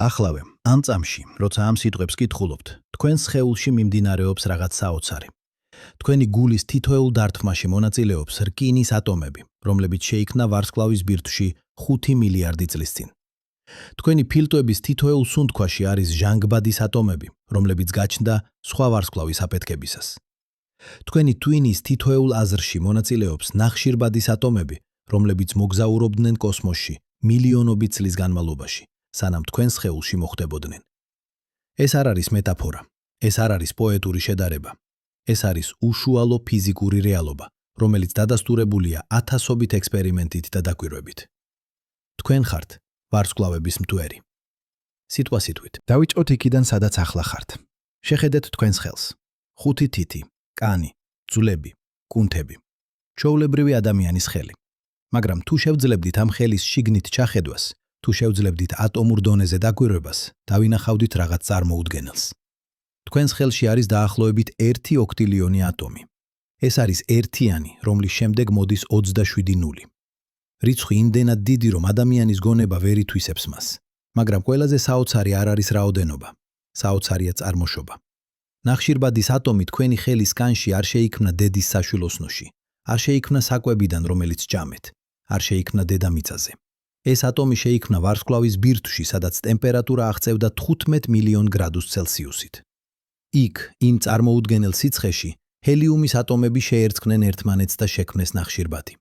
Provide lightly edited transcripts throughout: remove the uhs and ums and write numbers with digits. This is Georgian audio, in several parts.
Ახლავე, ამ წამში, როცა ამ სიტყვებს კითხულობთ, თქვენს სხეულში მიმდინარეობს რაღაც საოცარი. თქვენი გულის თითოეულ დარტყმაში მონაწილეობს რკინის ატომები, რომლებიც შეიქმნა ვარსკვლავის ბირთვში 5 მილიარდი წლის წინ. თქვენი ფილტვების თითოეულ სუნთქვაში არის ჟანგბადის ატომები, რომლებიც გაჩნდა სხვა ვარსკვლავის აფეთქებისას. თქვენი ტვინის თითოეულ აზრში მონაწილეობს ნახშირბადის ატომები, რომლებიც მოგზაურობდნენ კოსმოსში მილიონობით წლის განმავლობაში, სანამ თქვენ სხეულში მოხვდებოდნენ. ეს არ არის მეტაფორა, ეს არ არის პოეტური შედარება. ეს არის უშუალო ფიზიკური რეალობა, რომელიც დადასტურებულია ათასობით ექსპერიმენტით და დაკვირვებით. თქვენ ხართ ვარსკვლავების მტვერი. სიტყვასიტყვით, დავიწყოთ იქიდან, სადაც ახლა ხართ. შეხედეთ თქვენს ხელს. 5 თითი, კანი, ძვლები, კუნთები. ჩვეულებრივი ადამიანის ხელი. მაგრამ თუ შევძლებდით ამ ხელის შიგნით ჩახედვას, თუ შევძლებდით ატომურ დონეზე დაკვირვებას, დავინახავდით რაღაც წარმოუდგენელს. თქვენს ხელში არის დაახლოებით 1 ოქტილიონი ატომი. ეს არის ერთიანი, რომლის შემდეგ მოდის 27 ნული. რიცხვი იმდენად დიდი, რომ ადამიანის გონება ვერ ითვისებს მას. მაგრამ ყველაზე საოცარი არ არის რაოდენობა, საოცარია წარმოშობა. ნახშირბადის ატომი თქვენი ხელის კანში არ შეიქმნა დედის საშვილოსნოში, არ შეიქმნა საკვებიდან, რომელიც ჭამეთ, არ შეიქმნა დედამიწაზე. ეს ატომი შეიქმნა ვარსკვლავის ბირთვში, სადაც ტემპერატურა აღწევდა 15 მილიონ გრადუს ცელსიუსით. იქ, იმ წარმოუდგენელ სიცხეში, ჰელიუმის ატომები შეერწყნენ ერთმანეთს და შექმნეს ნახშირბადი.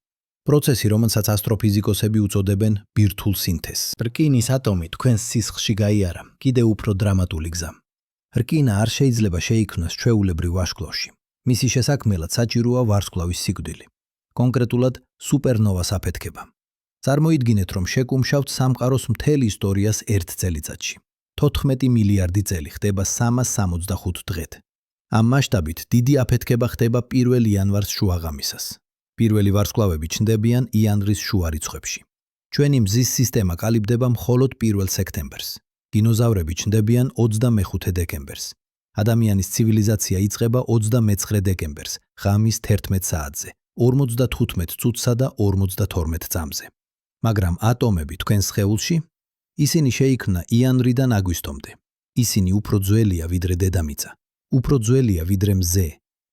პროცესი, რომელსაც ასტროფიზიკოსები უწოდებენ ბირთვულ სინთეზს. რკინის ატომი თქვენს სისხლში გაიარა კიდევ უფრო დრამატული გზა. რკინა არ შეიძლება შეიქმნას ჩვეულებრივ ვარსკვლავში. მისი შესაქმნელად საჭიროა ვარსკვლავის სიკვდილი. კონკრეტულად სუპერნოვას აფეთქება. წარმოიდგინეთ, რომ შეკუმშავთ სამყაროს მთელ ისტორიას ერთ წელიწადში. 14 მილიარდი წელი ხდება 365 დღედ. ამ მასშტაბით დიდი აფეთქება ხდება 1 იანვარს შუაღამისას. პირველი ვარსკვლავები ჩნდებიან იანვრის შუა რიცხვებში. ჩვენი მზის სისტემა კალიბდება მხოლოდ 1 სექტემბერს. დინოზავრები ჩნდებიან 25 დეკემბერს. ადამიანის ცივილიზაცია იწყება 29 დეკემბერს, ღამის 11 საათზე, 55 წუთსა და 52 წამზე. მაგრამ ატომები თქვენს სხეულში, ისინი შეიქმნა იანვრიდან აგვისტომდე. ისინი უფრო ძველია ვიდრე დედამიწა, უფრო ძველია ვიდრე მზე,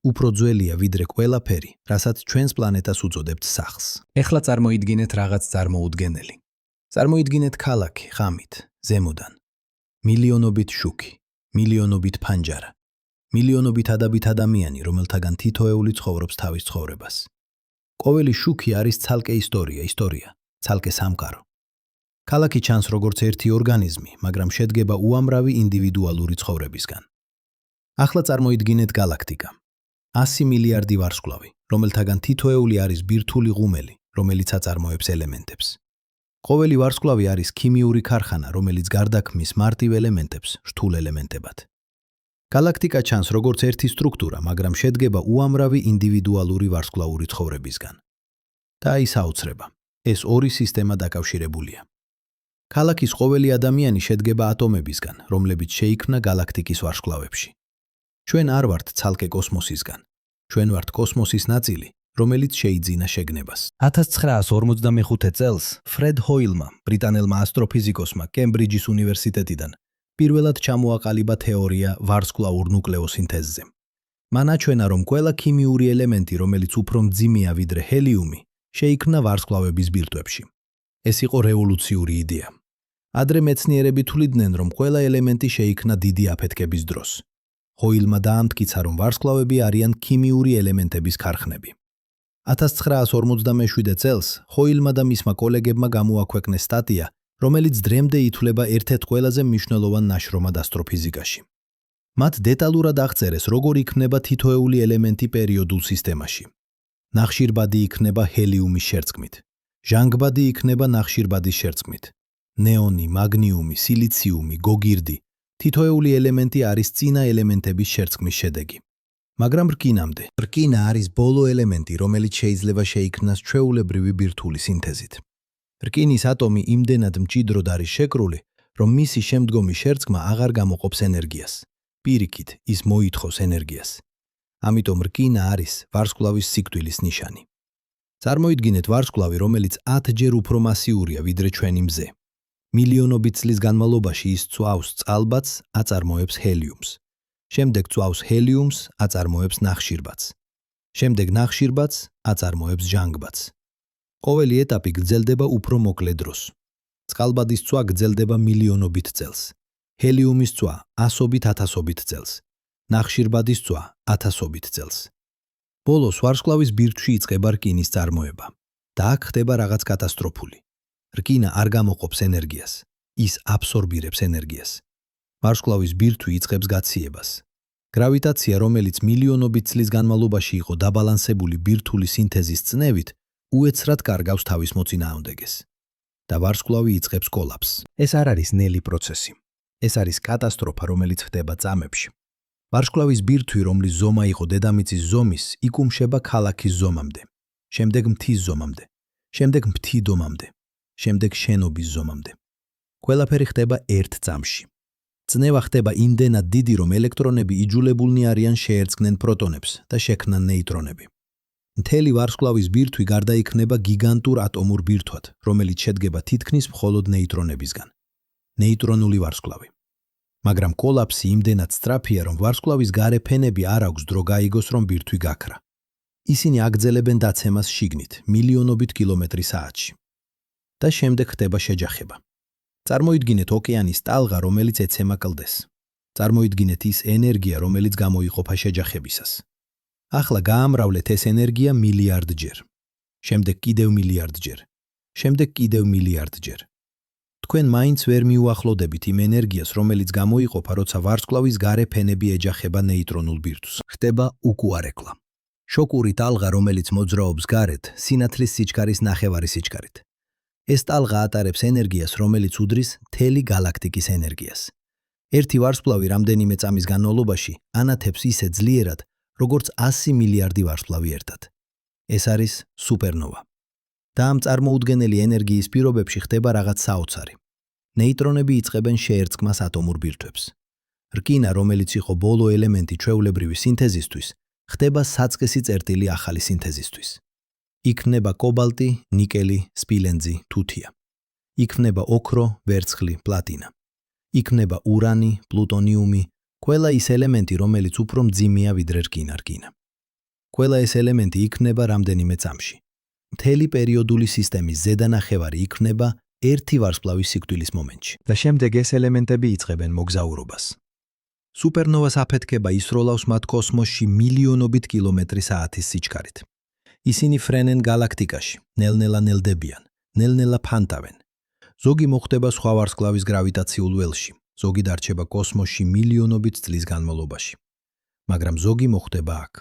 უფრო ძველია ვიდრე ყველაფერი, რასაც ჩვენს პლანეტას უწოდებთ სახლს. ეხლა წარმოიდგინეთ რაღაც წარმოუდგენელი. წარმოიდგინეთ ქალაქი ღამით, ზემოდან. მილიონობით შუქი, მილიონობით ფანჯარა, მილიონობით ადაბით ადამიანი, რომელთაგან თითოეული ცხოვრობს თავის ცხოვრებას. ყოველი შუქი არის ცალკე ისტორია, ცალკე სამყარო. ქალაქი ჩანს როგორც ერთი ორგანიზმი, მაგრამ შედგება უამრავი ინდივიდუალური ცხოვრებისგან. ახლა წარმოიდგინეთ გალაქტიკა. 100 მილიარდი ვარსკვლავი, რომელთაგან თითოეული არის ბირთვული ღუმელი, რომელიც აწარმოებს ელემენტებს. ყოველი ვარსკვლავი არის ქიმიური ქარხანა, რომელიც გარდაქმნის მარტივ ელემენტებს რთულ ელემენტებად. გალაქტიკა ჩანს როგორც ერთი სტრუქტურა, მაგრამ შედგება უამრავი ინდივიდუალური ვარსკვლავური ცხოვრებისგან. და ის აუცრება. ეს ორი სისტემა დაკავშირებულია. ქალაქის ყოველი ადამიანი შედგება ატომებისგან, რომლებიც შეიქმნა გალაქტიკის ვარსკვლავებში. ჩვენ არ ვართ ცალკე კოსმოსისგან. ჩვენ ვართ კოსმოსის ნაწილი, რომელიც შეიძინა შეგნებას. 1945 წელს ფრედ ჰოილმა, ბრიტანელმა ასტროფიზიკოსმა კემბრიჯის უნივერსიტეტიდან, პირველად ჩამოაყალიბა თეორია ვარსკვლავურ ნუკლეოსინთეზზე. მან აჩვენა, რომ ყველა ქიმიური ელემენტი, რომელიც უფრო მძიმეა ვიდრე ჰელიუმი, შეიქმნა ვარსკვლავების ბირთვებში. ეს იყო რევოლუციური იდეა. ადრე მეცნიერები თვლიდნენ, რომ ყველა ელემენტი შეიქმნა დიდი აფეთქების დროს. ჰოილმა დაამტკიცა, რომ ვარსკვლავები არიან ქიმიური ელემენტების ქარხნები. 1957 წელს ჰოილმა და მისმა კოლეგებმა გამოაქვეყნეს სტატია, რომელიც დრემდე ითვლება ერთ-ერთ ყველაზე მნიშვნელოვან ნაშრომად ასტროფიზიკაში. მათ დეტალურად აღწერეს, როგორ იქნება თითოეული ელემენტი პერიოდულ სისტემაში. ნახშირბადი იქნება ჰელიუმის შერწყმით. ჟანგბადი იქნება ნახშირბადის შერწყმით. ნეონი, მაგნიუმი, სილიციუმი, გოგირდი. თითოეული ელემენტი არის წინა ელემენტების შერწყმის შედეგი. მაგრამ რკინამდე. რკინა არის ბოლო ელემენტი, რომელიც შეიძლება შეიქმნას ჩვეულებრივი ბირთვული სინთეზით. რკინის ატომი იმდენად მჭიდროდ არის შეკრული, რომ მისი შემდგომი შერწყმა აღარ გამოყოფს ენერგიას. პირიქით, ის მოითხოვს ენერგიას. ამიტომ რკინა არის ვარსკვლავის სიკვდილის ნიშანი. წარმოიდგინეთ ვარსკვლავი, რომელიც 10-ჯერ უფრო მასიურია ვიდრე ჩვენი მზე. მილიონობით წლის განმავლობაში ის წვავს წყალბადს, აწარმოებს ჰელიუმს. შემდეგ წვავს ჰელიუმს, აწარმოებს ნახშირბადს. შემდეგ ნახშირბადს აწარმოებს ჟანგბადს. ყოველი ეტაპი გრძელდება უფრო მოკლე დროს. წყალბადის წვა გრძელდება მილიონობით წელს. ჰელიუმის წვა ასობით ათასობით წელს. ნახშირბადის წვა ათასობით წელს. ბოლოს ვარსკვლავის ბირთვში იწყება რკინის წარმოება და აქ ხდება რაღაც კატასტროფული. რკინა არ გამოყოფს ენერგიას, ის აბსორბირებს ენერგიას. ვარსკვლავის ბირთვი იწყებს გაციებას. გრავიტაცია, რომელიც მილიონობით წლის განმავლობაში იყო დაბალანსებული ბირთვული სინთეზის წნევით, უეცრად კარგავს თავის მოწინააღმდეგეს და ვარსკვლავი იწყებს კოლაფსს. ეს არ არის ნელი პროცესი. ეს არის კატასტროფა, რომელიც ხდება წამებში. ვარსკვლავის ბირთვი, რომლის ზომა იყო დედამიწის ზომის, იკუმშება ქალაქის ზომამდე, შემდეგ მთის ზომამდე, შემდეგ მთიდომამდე, შემდეგ შენობის ზომამდე. ყველაფერი ხდება ერთ წამში. წნევა ხდება იმდენად დიდი, რომ ელექტრონები იჯულებულნი არიან შეერწყნენ პროტონებს და შექმნან ნეიტრონები. მთელი ვარსკვლავის ბირთვი გარდაიქმნება გიგანტურ ატომურ ბირთვად, რომელიც შედგება თითქმის მხოლოდ ნეიტრონებისგან. ნეიტრონული ვარსკვლავი. მაგრამ კოლაფსი იმდენად სწრაფია, რომ ვარსკვლავის გარე ფენები არ აქვს დრო გაიგოს, რომ ბირთვი გაქრა. ისინი აგრძელებენ დაცემას შიგნით, მილიონობით კილომეტრი საათში. და შემდეგ ხდება შეჯახება. წარმოიდგინეთ ოკეანის ტალღა, რომელიც ეცემა კლდეს. წარმოიდგინეთ ის ენერგია, რომელიც გამოიყოფა შეჯახებისას. ახლა გაამრავლეთ ეს ენერგია მილიარდჯერ. შემდეგ კიდევ მილიარდჯერ. შემდეგ კიდევ მილიარდჯერ. თქვენ მაინც ვერ მიუახლოდებით იმ ენერგიას, რომელიც გამოიყოფა, როცა ვარსკვლავის გარე ფენები ეჯახება ნეიტრონულ ბირთვს. ხდება უკუარეკლა. შოკური ტალღა, რომელიც მოძრაობს გარეთ, სინათლის სიჩქარის ნახევარი სიჩქარით. ეს ტალღა ატარებს ენერგიას, რომელიც უდრის მთელი გალაქტიკის ენერგიას. ერთი ვარსკვლავი რამდენიმე წამის განმავლობაში ანათებს ისე ძლიერად, როგორც 100 მილიარდი ვარსკვლავი ერთად. ეს არის სუპერნოვა. და ამ წარმოუდგენელი ენერგიის პირობებში ხდება რაღაც საოცარი. ნეიტრონები იწყებენ შეერწყმას ატომურ ბირთვებს. რკინა, რომელიც იყო ბოლო ელემენტი ჩვეულებრივი სინთეზისთვის, ხდება საწყისი წერტილი ახალი სინთეზისთვის. იქმნება კობალტი, ნიკელი, სპილენძი, თუთია. იქმნება ოქრო, ვერცხლი, პლატინა. იქმნება ურანი, პლუტონიუმი, ყველა ის ელემენტი, რომელიც უფრო მძიმეა ვიდრე რკინა. ყველა ეს ელემენტი იქმნება რამდენიმე წამში. მთელი პერიოდული სისტემის ზედანახევარი იქმნება ერთი ვარსკვლავის სიკვდილის მომენტში და შემდეგ ეს ელემენტები იწყებენ მოგზაურობას. სუპერნოვას აფეთქება ისროლავს მათ კოსმოსში მილიონობით კილომეტრი საათის სიჩქარით. ისინი ფრენენ გალაქტიკაში, ნელ-ნელა ნელდებიან, ნელ-ნელა ფანტავენ. ზოგი მოხვდება სხვა ვარსკვლავის გრავიტაციულ ველში, ზოგი დარჩება კოსმოსში მილიონობით წლის განმავლობაში. მაგრამ ზოგი მოხვდება აქ.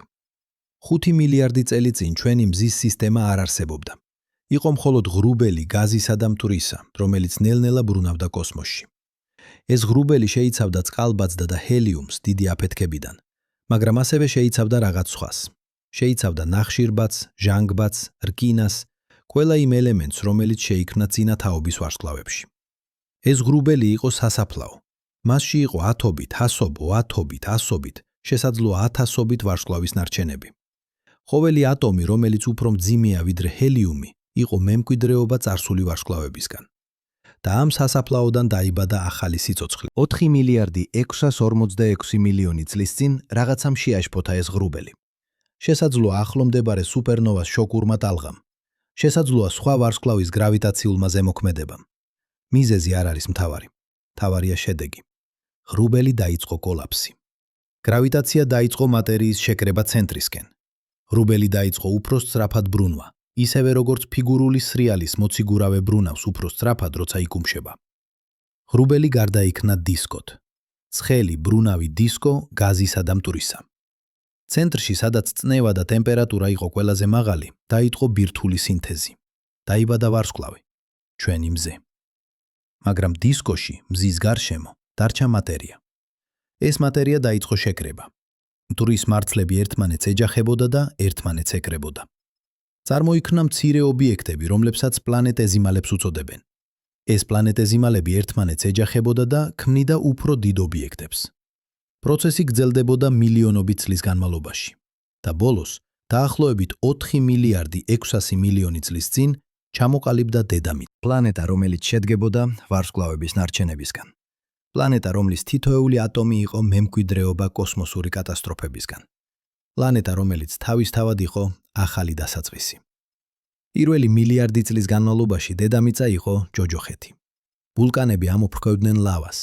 5 მილიარდი წელი წინ ჩვენი მზის სისტემა არ არსებობდა. იყო მხოლოდ ღრუბელი გაზისა და მტვრისა, რომელიც ნელ-ნელა ბრუნავდა კოსმოსში. ეს ღრუბელი შეიცავდა წყალბადს და ჰელიუმს დიდი აფეთქებიდან, მაგრამ ასევე შეიცავდა რაღაც სხვას. შეიცავდა ნახშირბადს, ჟანგბადს, რკინას, ყველა იმ ელემენტს, რომელიც შეიქმნა წინა თაობის ვარსკვლავებში. ეს ღრუბელი იყო სასაფლაო. მასში იყო ათობით, ასობო, ათობით, ასობით, შესაძლოა ათასობით ვარსკვლავის ნარჩენები. ყოველი ატომი, რომელიც უფრო მძიმეა ვიდრე ჰელიუმი, იყო მემკვიდრეობა წარსული ვარსკვლავებისგან. და ამ სასაფლაოდან დაიბადა ახალი სიცოცხლე. 4 მილიარდი 646 მილიონი წლის წინ რაღაცამ შეაშფოთა ეს ღრუბელი. შესაძლოა ახლომდებარე სუპერნოვას შოკურმა ტალღამ. შესაძლოა სხვა ვარსკვლავის გრავიტაციულმა ზემოქმედებამ. მიზეზი არ არის მთავარი. მთავარია შედეგი. ღრუბელი დაიწყო კოლაფსი. გრავიტაცია დაიწყო მატერიის შეკრება ცენტრისკენ. ღრუბელი დაიწყო უფრო სწრაფად ბრუნვა, ისევე როგორც ფიგურული სრიალის მოციგურავე ბრუნავს უფრო სწრაფად, როცა იკუმშება. ღრუბელი გარდაიქმნა დისკოდ. ცხელი ბრუნავი დისკო გაზისა და მტვრისა. ცენტრში, სადაც წნევა და ტემპერატურა იყო ყველაზე მაღალი, დაიწყო ბირთვული სინთეზი. დაიბადა ვარსკვლავი, ჩვენი მზე. მაგრამ დისკოში, მზის გარშემო, დარჩა მატერია. ეს მატერია დაიწყო შეკრება. მტვრის მარცლები ერთმანეთს ეჯახებოდა და ერთმანეთს ეკრებოდა. წარმოიქმნა მცირე ობიექტები, რომლებსაც პლანეტეზიმალებს უწოდებენ. ეს პლანეტეზიმალები ერთმანეთს ეჯახებოდა და ქმნიდა უფრო დიდ ობიექტებს. პროცესი გრძელდებოდა მილიონობით წლის განმავლობაში და ბოლოს, დაახლოებით 4 მილიარდი 600 მილიონი წლის წინ, ჩამოყალიბდა დედამიწა. პლანეტა, რომელიც შედგებოდა ვარსკვლავების ნარჩენებისგან. პლანეტა, რომლის თითოეული ატომი იყო მემკვიდრეობა კოსმოსური კატასტროფებისგან. პლანეტა, რომელიც თავისთავად იყო ახალი დასაწყისი. პირველი მილიარდი წლის განმავლობაში დედამიწა იყო ჯოჯოხეთი. ვულკანები ამოფრქვევდნენ ლავას,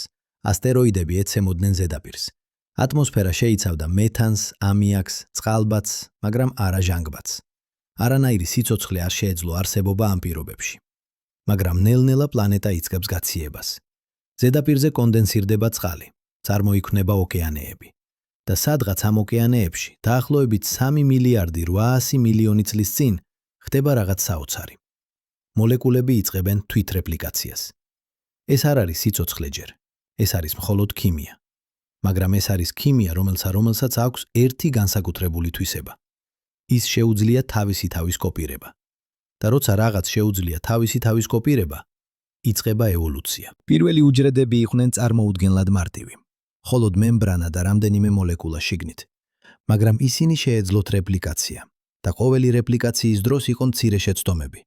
ასტეროიდები ეცემოდნენ ზედაპირს. ატმოსფერო შეიცავდა მეთანს, ამიაკს, წყალბადს, მაგრამ არა ჟანგბადს. არანაირი სიცოცხლე არ შეეძლო არსებობა ამ პირობებში. მაგრამ ნელ-ნელა პლანეტა იწყებს გაციებას. ზედაპირზე კონდენსირდება წყალი, წარმოიქმნება ოკეანეები. და სადღაც ამ ოკეანეებში, დაახლოებით 3 მილიარდი 800 მილიონი წლის წინ, ხდება რაღაც საოცარი. მოლეკულები იწყებენ თვითრეპლიკაციას. ეს არ არის სიცოცხლე ჯერ, ეს არის მხოლოდ ქიმია. მაგრამ ეს არის ქიმია, რომელსაც აქვს ერთი განსაკუთრებული თვისება. ის შეუძლია თავისი თავის კოპირება. და როცა რაღაც შეუძლია თავისი თავის კოპირება, იწყება ევოლუცია. პირველი უჯრედები იყვნენ წარმოუდგენლად მარტივი. მხოლოდ მემბრანა და რამდენიმე მოლეკულა შიგნით. მაგრამ ისინი შეეძლოთ რეპლიკაცია და ყოველი რეპლიკაციის დროს იყო მცირე შეცდომები.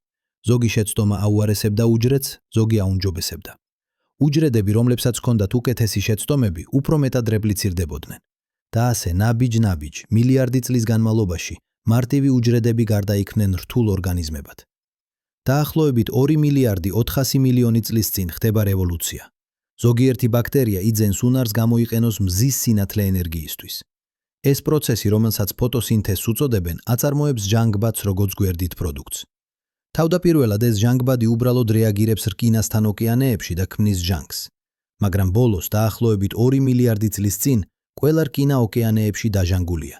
ზოგი შეცდომა აუარესებდა უჯრედს, ზოგი აუნჯობესებდა. უჯრედები, რომლებსაც ჰქონდათ უკეთესი შეცდომები, უფრო მეტად რეპლიცირდებოდნენ. და ასე ნაბიჯ-ნაბიჯ, მილიარდი წლის განმავლობაში, მარტივი უჯრედები გარდაიქმნენ რთულ ორგანიზმებად. დაახლოებით 2 მილიარდი 400 მილიონი წლის წინ ხდება რევოლუცია. ზოგიერთი ბაქტერია იძენს უნარს გამოიყენოს მზის სინათლე ენერგიისთვის. ეს პროცესი, რომელსაც ფოტოსინთეზს უწოდებენ, აწარმოებს ჟანგბადს როგორც გვერდით პროდუქტს. თავდაპირველად ეს ჟანგბადი უბრალოდ რეაგირებს რკინასთან ოკეანეებში და ქმნის ჟანგს. მაგრამ ბოლოს, დაახლოებით 2 მილიარდი წლის წინ, ყველა რკინა ოკეანეებში დაჟანგულია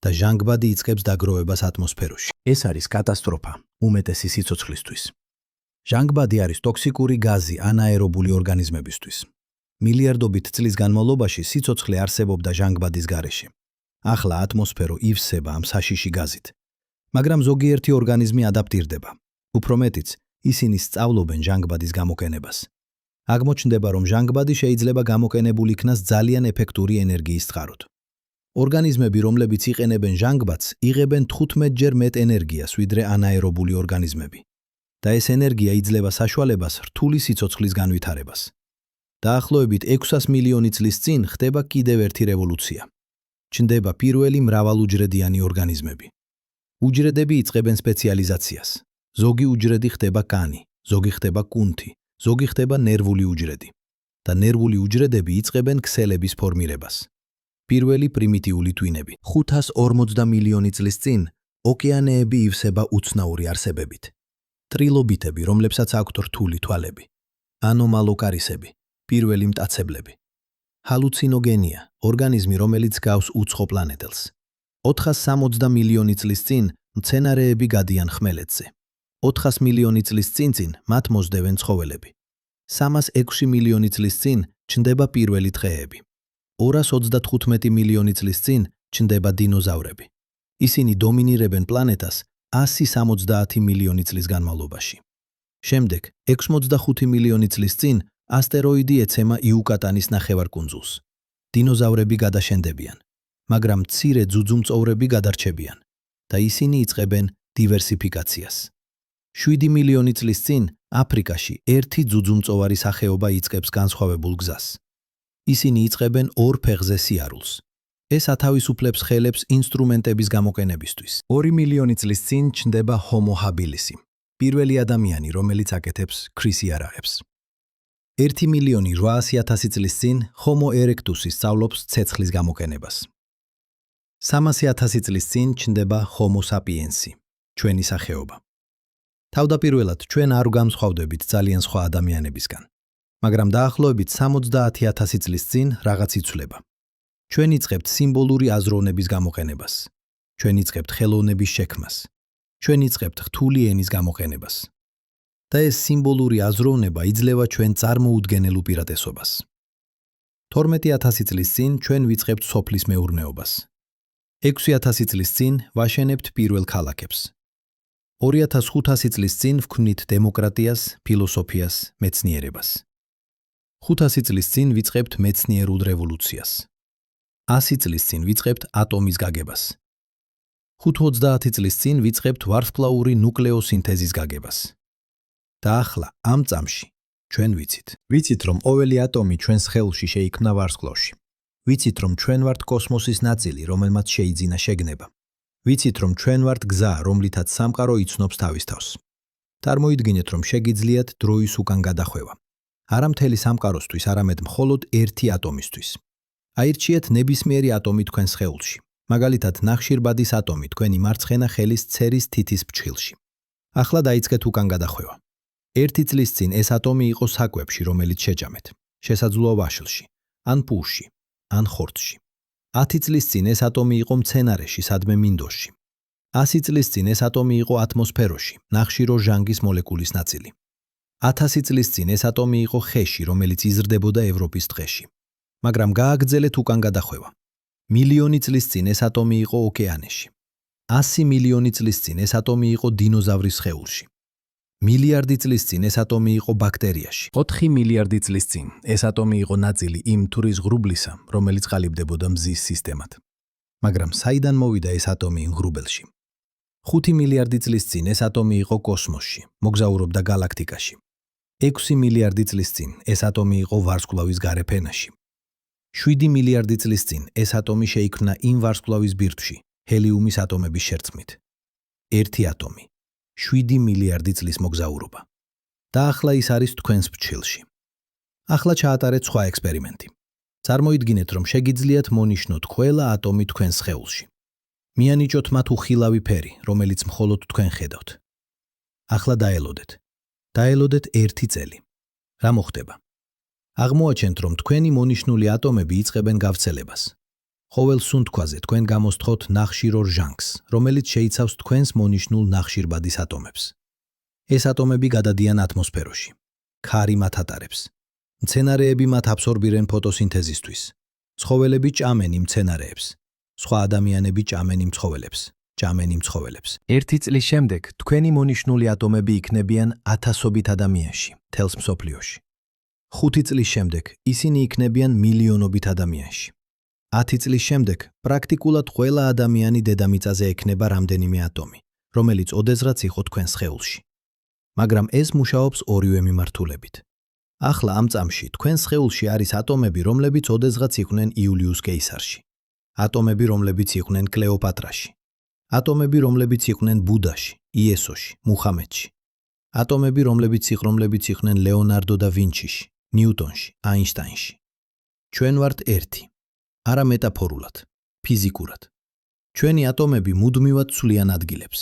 და ჟანგბადი იწყებს დაგროვებას ატმოსფეროში. ეს არის კატასტროფა უმეტესი სიცოცხლისთვის. ჟანგბადი არის ტოქსიკური გაზი ანაერობული ორგანიზმებისთვის. მილიარდობით წლის განმავლობაში სიცოცხლე არსებობდა ჟანგბადის გარეშე. ახლა ატმოსფერო ივსება ამ საშიში გაზით. მაგრამ ზოგიერთი ორგანიზმი ადაპტირდება. უფრო მეტიც, ისინი სწავლობენ ჟანგბადის გამოყენებას. აღმოჩნდება, რომ ჟანგბადი შეიძლება გამოყენებულ იქნას ძალიან ეფექტური ენერგიის წყაროდ. ორგანიზმები, რომლებიც იყენებენ ჟანგბადს, იღებენ 15-ჯერ მეტ ენერგიას, ვიდრე ანაერობული ორგანიზმები. და ეს ენერგია იძლევა საშუალებას რთული სიცოცხლის განვითარებას. დაახლოებით 600 მილიონი წლის წინ ხდება კიდევ ერთი რევოლუცია. ჩნდება პირველი მრავალუჯრედიანი ორგანიზმები. უჯრედები იწყებენ სპეციალიზაციას. ზოგი უჯრედი ხდება კანი, ზოგი ხდება კუნთი, ზოგი ხდება ნერვული უჯრედი. და ნერვული უჯრედები იწყებენ ქსელების ფორმირებას. პირველი პრიმიტიული ტვინები. 550 მილიონი წლის წინ ოკეანეები ივსება უცნაური არსებებით. ტრილობიტები, რომლებსაც აქვთ რთული თვალები. ანომალოკარისები, პირველი მტაცებლები. ჰალუცინოგენია, ორგანიზმი, რომელიც გავს უცხო პლანეტელს. 460 მილიონი წლის წინ მცენარეები გადიან ხმელეთზე. 400 მილიონი წლის წინ მათ მოსდევენ ცხოველები. 306 მილიონი წლის წინ ჩნდება პირველი ტყეები. 235 მილიონი წლის წინ ჩნდება დინოზავრები. ისინი დომინირებენ პლანეტას 170 მილიონი წლის განმავლობაში. შემდეგ, 65 მილიონი წლის წინ ასტეროიდი ეცემა იუკატანის ნახევარკუნძულს. დინოზავრები გადაშენდებიან, მაგრამ მცირე ძუძუმწოვრები გადარჩებიან და ისინი იწყებენ დივერსიფიკაციას. 7 მილიონი წლის წინ აფრიკაში ერთი ძუძუმწოვარი სახეობა იწყებს განსხვავებულ გზას. ისინი იწყებენ ორ ფეხზე სიარულს. ეს ათავისუფლებს ხელებს ინსტრუმენტების გამოყენებისთვის. 2 მილიონი წლის წინ ჩნდება ჰომო ჰაბილისი, პირველი ადამიანი, რომელიც აკეთებს ქრის იარაღებს. 1 მილიონი 800,000 წლის წინ ჰომო ერექტუსი სწავლობს ცეცხლის გამოყენებას. 300,000 წლის წინ ჩნდება ჰომო საპიენსი, ჩვენი სახეობა. თავდაპირველად ჩვენ არ ვგამსხვავდებით ძალიან სხვა ადამიანებისგან, მაგრამ დაახლოებით 70,000 წლის წინ რაღაც იცვლება. ჩვენ იწყებთ სიმბოლური აზროვნების გამოყენებას. ჩვენ იწყებთ ხელოვნების შექმნას. ჩვენ იწყებთ რთული ენის გამოყენებას. და ეს სიმბოლური აზროვნება იძლევა ჩვენ წარმოუდგენელ უპირატესობას. 12,000 წლის წინ ჩვენ ვიწყებთ სოფლის მეურნეობას. 6,000 წლის წინ ვაშენებთ პირველ ქალაქებს. 2,500 წლის წინ ვქმნით დემოკრატიას, ფილოსოფიას, მეცნიერებას. 500 წლის წინ ვიწყებთ მეცნიერულ რევოლუციას. 100 წლის წინ ვიწყებთ ატომის გაგებას. 530 წლის წინ ვიწყებთ ვარსკვლავური ნუკლეოსინთეზის გაგებას. და ახლა ამ წამში ჩვენ ვიცით რომ ყოველი ატომი ჩვენს სხეულში შეიქმნა ვარსკვლავში. ვიცით რომ ჩვენ ვართ კოსმოსის ნაწილი, რომელმაც შეიძინა შეგნება. ვიცით რომ ჩვენ ვართ გზა, რომლითაც სამყარო იცნობს თავის თავს. წარმოიდგინეთ რომ შეგიძლიათ დროის უკან გადახვევა. არა მთელი სამყაროსთვის, არამედ მხოლოდ ერთი ატომისთვის. აირჩიეთ ნებისმიერი ატომი თქვენ სხეულში. მაგალითად, ნახშირბადის ატომი თქვენი მარცხენა ხელის ცერის თითის ფრჩხილში. ახლა დაიწყეთ უკან გადახვევა. 1 წლის წინ ეს ატომი იყო საკვებში, რომელიც შეჭამეთ. შესაძლოა ვაშლში, ან პურში, ან ხორცში. 10 წლის წინ ეს ატომი იყო მცენარეში, სადმე მინდორში. 100 წლის წინ ეს ატომი იყო ატმოსფეროში, ნახშირო ჟანგის მოლეკულის ნაწილი. 1000 წლის წინ ეს ატომი იყო ხეში, რომელიც იზრდებოდა ევროპის ტყეში. მაგრამ გააგრძელეთ უკან გადახვევა. მილიონი წლის წინ ეს ატომი იყო ოკეანეში. 100 მილიონი წლის წინ ეს ატომი იყო დინოზავრის სხეულში. მილიარდი წლის წინ ეს ატომი იყო ბაქტერიაში. 4 მილიარდი წლის წინ ეს ატომი იყო ნაწილი იმ თურის ღრუბლისა, რომელიც ყალიბდებოდა მზის სისტემად. მაგრამ საიდან მოვიდა ეს ატომი ღრუბელში? 5 მილიარდი წლის წინ ეს ატომი იყო კოსმოსში, მოგზაურობდა გალაქტიკაში. 6 მილიარდი წლის წინ ეს ატომი იყო ვარსკვლავის გარეფენაში. 7 მილიარდი წლის წინ ეს ატომი შეიქმნა იმ ვარსკვლავის ბირთვში, ჰელიუმის ატომების შერწყმით. ერთი ატომი, 7 მილიარდი წლის მოგზაურობა. და ახლა ის არის თქვენს ფრჩხილში. ახლა ჩაატარეთ სხვა ექსპერიმენტი. წარმოიდგინეთ, რომ შეგიძლიათ მონიშნოთ ყველა ატომი თქვენს სხეულში. მიანიჭოთ მათ უხილავი ფერი, რომელიც მხოლოდ თქვენ ხედავთ. ახლა დაელოდეთ. დაელოდეთ 1 წელი. რა მოხდება? აღმოაჩენთ, რომ თქვენი მონიშნული ატომები იწყებენ გავრცელებას. ყოველ სუნთქვაზე თქვენ გამოსთხოვთ ნახშირორ ჟანგს, რომელიც შეიცავს თქვენს მონიშნულ ნახშირბადის ატომებს. ეს ატომები გადადიან ატმოსფეროში. ქარი მათ ატარებს. მცენარეები მათ აბსორბირენ ფოტოსინთეზისთვის. ცხოველები ჭამენ იმ მცენარეებს. სხვა ადამიანები ჭამენ იმ ცხოველებს. 1 წლის შემდეგ თქვენი მონიშნული ატომები იქნებიან ათასობით ადამიანში, მთელს მსოფლიოში. 5 წლის შემდეგ ისინი იქნებიან მილიონობით ადამიანში. 10 წლის შემდეგ პრაქტიკულად ყველა ადამიანი დედამიწაზე ექნება რამდენიმე ატომი, რომელიც ოდესღაც იყო თქვენ სხეულში. მაგრამ ეს მუშაობს ორივე მიმართულებით. ახლა ამ წამში თქვენ სხეულში არის ატომები, რომლებიც ოდესღაც იყვნენ იულიუს კეისარში. ატომები, რომლებიც იყვნენ კლეოპატრაში. ატომები, რომლებიც იყვნენ ბუდაში, იესოში, მუხამედში. ატომები, რომლებიც იყვნენ ლეონარდო და ვინჩიში, ნიუტონში, აინშტაინში. ჩვენ ვართ ერთი. არა მეტაფორულად, ფიზიკურად. ჩვენი ატომები მუდმივად ცვლიან ადგილებს.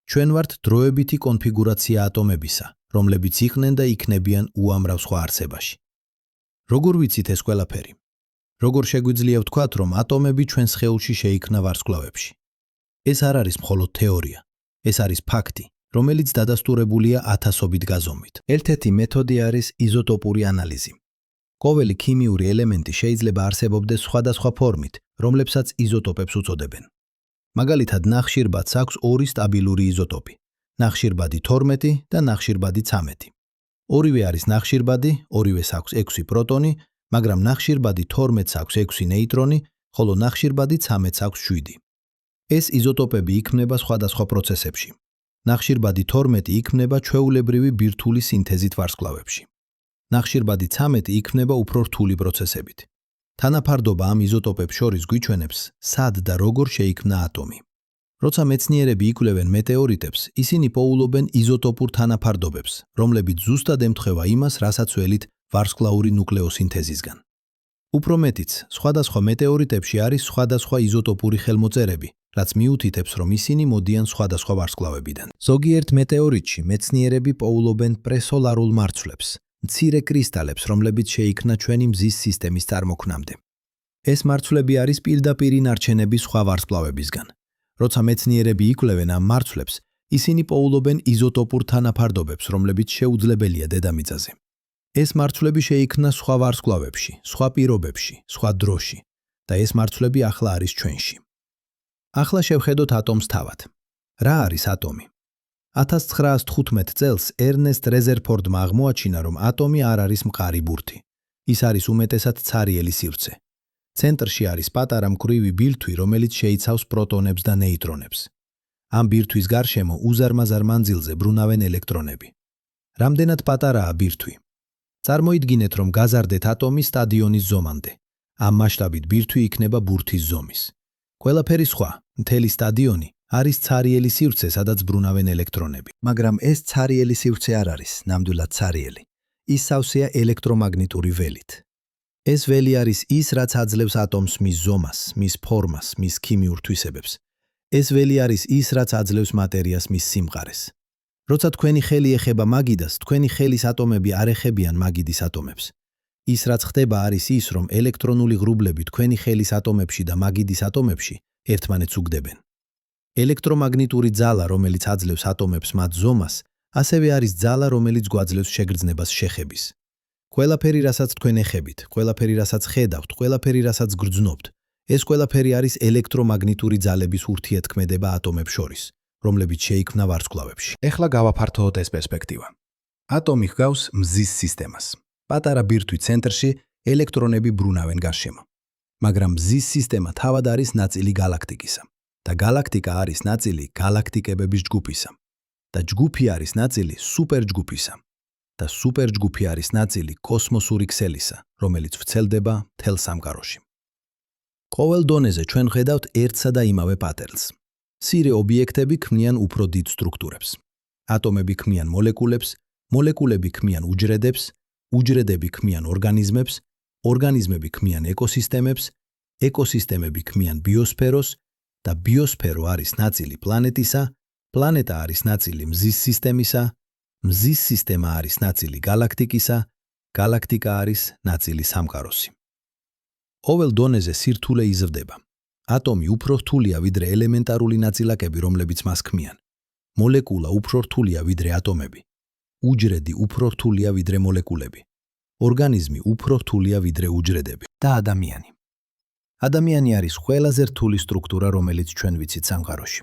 ჩვენ ვართ დროებითი კონფიგურაცია ატომებისა, რომლებიც იყვნენ და იქნებიან უამრავ სხვა არსებაში. როგორ ვიცით ეს ყველაფერი? როგორ შეგვიძლია ვთქვათ, რომ ატომები ჩვენ სხეულში შეიქმნა ვარსკვლავებში? ეს არ არის მხოლოდ თეორია, ეს არის ფაქტი, რომელიც დადასტურებულია ათასობით გაზომვით. ერთ-ერთი მეთოდი არის იზოტოპური ანალიზი. ყოველი ქიმიური ელემენტი შეიძლება არსებობდეს სხვადასხვა ფორმით, რომლებსაც იზოტოპებს უწოდებენ. მაგალითად, ნახშირბადს აქვს 2 სტაბილური იზოტოპი, ნახშირბადი 12 და ნახშირბადი 13. ორივე არის ნახშირბადი, ორივეს აქვს 6 პროტონი, მაგრამ ნახშირბადი 12-ს აქვს 6 ნეიტრონი, ხოლო ნახშირბადი 13-ს აქვს 7. ეს იზოტოპები იქმნება სხვადასხვა პროცესებში. ნახშირბადი 12 იქმნება ჩვეულებრივი ბირთვული სინთეზით ვარსკვლავებში. ნახშირბადი 13 იქმნება უფრო რთული პროცესებით. თანაფარდობა ამ იზოტოპებს შორის გვიჩვენებს, სად და როგორ შეიქმნა ატომი. როცა მეცნიერები იკვლევენ მეტეორიტებს, ისინი პოულობენ იზოტოპურ თანაფარდობებს, რომლებიც ზუსტად ემთხვევა იმას, რასაც ველით ვარსკვლავური ნუკლეოსინთეზისგან. უფრო მეტიც, სხვადასხვა მეტეორიტებში არის სხვადასხვა იზოტოპური ხელმოწერები, რაც მიუთითებს, რომ ისინი მოდიან სხვადასხვა ვარსკვლავებიდან. ზოგიერთ მეტეორიტში მეცნიერები პოულობენ პრესოლარულ მარცვლებს, მცირე კრისტალებს, რომლებიც შეიქმნა ჩვენი მზის სისტემის წარმოქმნამდე. ეს მარცვლები არის პირდაპირი ნარჩენები სხვა ვარსკვლავებისგან. როცა მეცნიერები იკვლევენ ამ მარცვლებს, ისინი პოულობენ იზოტოპურ თანაფარდობებს, რომლებიც შეუძლებელია დედამიწაზე. ეს მარცვლები შეიქმნა სხვა ვარსკვლავებში, სხვა პირობებში, სხვა დროში და ეს მარცვლები ახლა არის ჩვენში. ახლა შევხედოთ ატომს თავად. რა არის ატომი? 1915 წელს ერნესტ რეზერფორდმა აღმოაჩინა, რომ ატომი არ არის მყარი ბურთი. ის არის უმეტესად ცარიელი სივრცე. ცენტრში არის პატარა მკვრივი ბირთვი, რომელიც შეიცავს პროტონებს და ნეიტრონებს. ამ ბირთვის გარშემო უზარმაზარ მანძილზე ბრუნავენ ელექტრონები. რამდენად პატარაა ბირთვი? წარმოიდგინეთ, რომ გაზარდეთ ატომი სტადიონის ზომამდე. ამ მასშტაბით ბირთვი იქნება ბურთის ზომის. ყველაფერი სხვა, მთელი სტადიონი არის ცარიელი სივრცე, სადაც ბრუნავენ ელექტრონები. მაგრამ ეს ცარიელი სივრცე არ არის, ნამდვილად ცარიელი. ის სავსეა ელექტრომაგნიტური ველით. ეს ველი არის ის, რაც აძლევს ატომს მის ზომას, მის ფორმას, მის ქიმიურ თვისებებს. ეს ველი არის ის, რაც აძლევს მატერიას მის სიმყარეს. როცა თქვენი ხელი ეხება მაგიდას, თქვენი ხელის ატომები არ ეხებიან მაგიდის ატომებს. ის, რაც ხდება, არის ის, რომ ელექტრონული ღრუბლები თქვენი ხელის ატომებში და მაგიდის ატომებში ერთმანეთს უგდებენ. ელექტრომაგნიტური ძალა, რომელიც აძლევს ატომებს მათ ზომას, ასევე არის ძალა, რომელიც გვაძლევს შეგრძნებას შეხების. ყველაფერი, რასაც თქვენ ეხებით, ყველაფერი, რასაც ხედავთ, ყველაფერი, რასაც გრძნობთ, ეს ყველაფერი არის ელექტრომაგნიტური ძალების ურთიერთქმედება ატომებს შორის, რომლებიც შეიქმნა ვარსკვლავებში. ეხლა გავაფართოვოთ ეს პერსპექტივა. ატომი ჰგავს მზის სისტემას. პატარა ბირთვის ცენტრში ელექტრონები ბრუნავენ გარშემო. მაგრამ მზის სისტემა თავად არის ნაწილი გალაქტიკისა. და გალაქტიკა არის ნაწილი გალაქტიკებების ჯგუფისა. და ჯგუფი არის ნაწილი სუპერჯგუფისა. და სუპერჯგუფი არის ნაწილი კოსმოსური ქსელისა, რომელიც ვრცელდება მთელ სამყაროში. ყოველ დონეზე ჩვენ ვხედავთ ერთსა და იმავე პატერნს. მცირე ობიექტები ქმნიან უფრო დიდ სტრუქტურებს. ატომები ქმნიან მოლეკულებს, მოლეკულები ქმნიან უჯრედებს, უჯრედები ქმნიან ორგანიზმებს, ორგანიზმები ქმნიან ეკოსისტემებს, ეკოსისტემები ქმნიან ბიოსფეროს და ბიოსფერო არის ნაწილი პლანეტისა, პლანეტა არის ნაწილი მზის სისტემისა, მზის სისტემა არის ნაწილი გალაქტიკისა, გალაქტიკა არის ნაწილი სამყაროსი. ყოველ დონეზე სირთულე იზრდება. ატომი უფრო რთულია ვიდრე ელემენტარული ნაწილაკები, რომლებიც მას ქმნიან. მოლეკულა უფრო რთულია ვიდრე ატომები. უჯრედი უფრო რთულია ვიდრე მოლეკულები. ორგანიზმი უფრო რთულია ვიდრე უჯრედები. და ადამიანი. ადამიანი არის ყველაზე რთული სტრუქტურა, რომელიც ჩვენ ვიცით სამყაროში.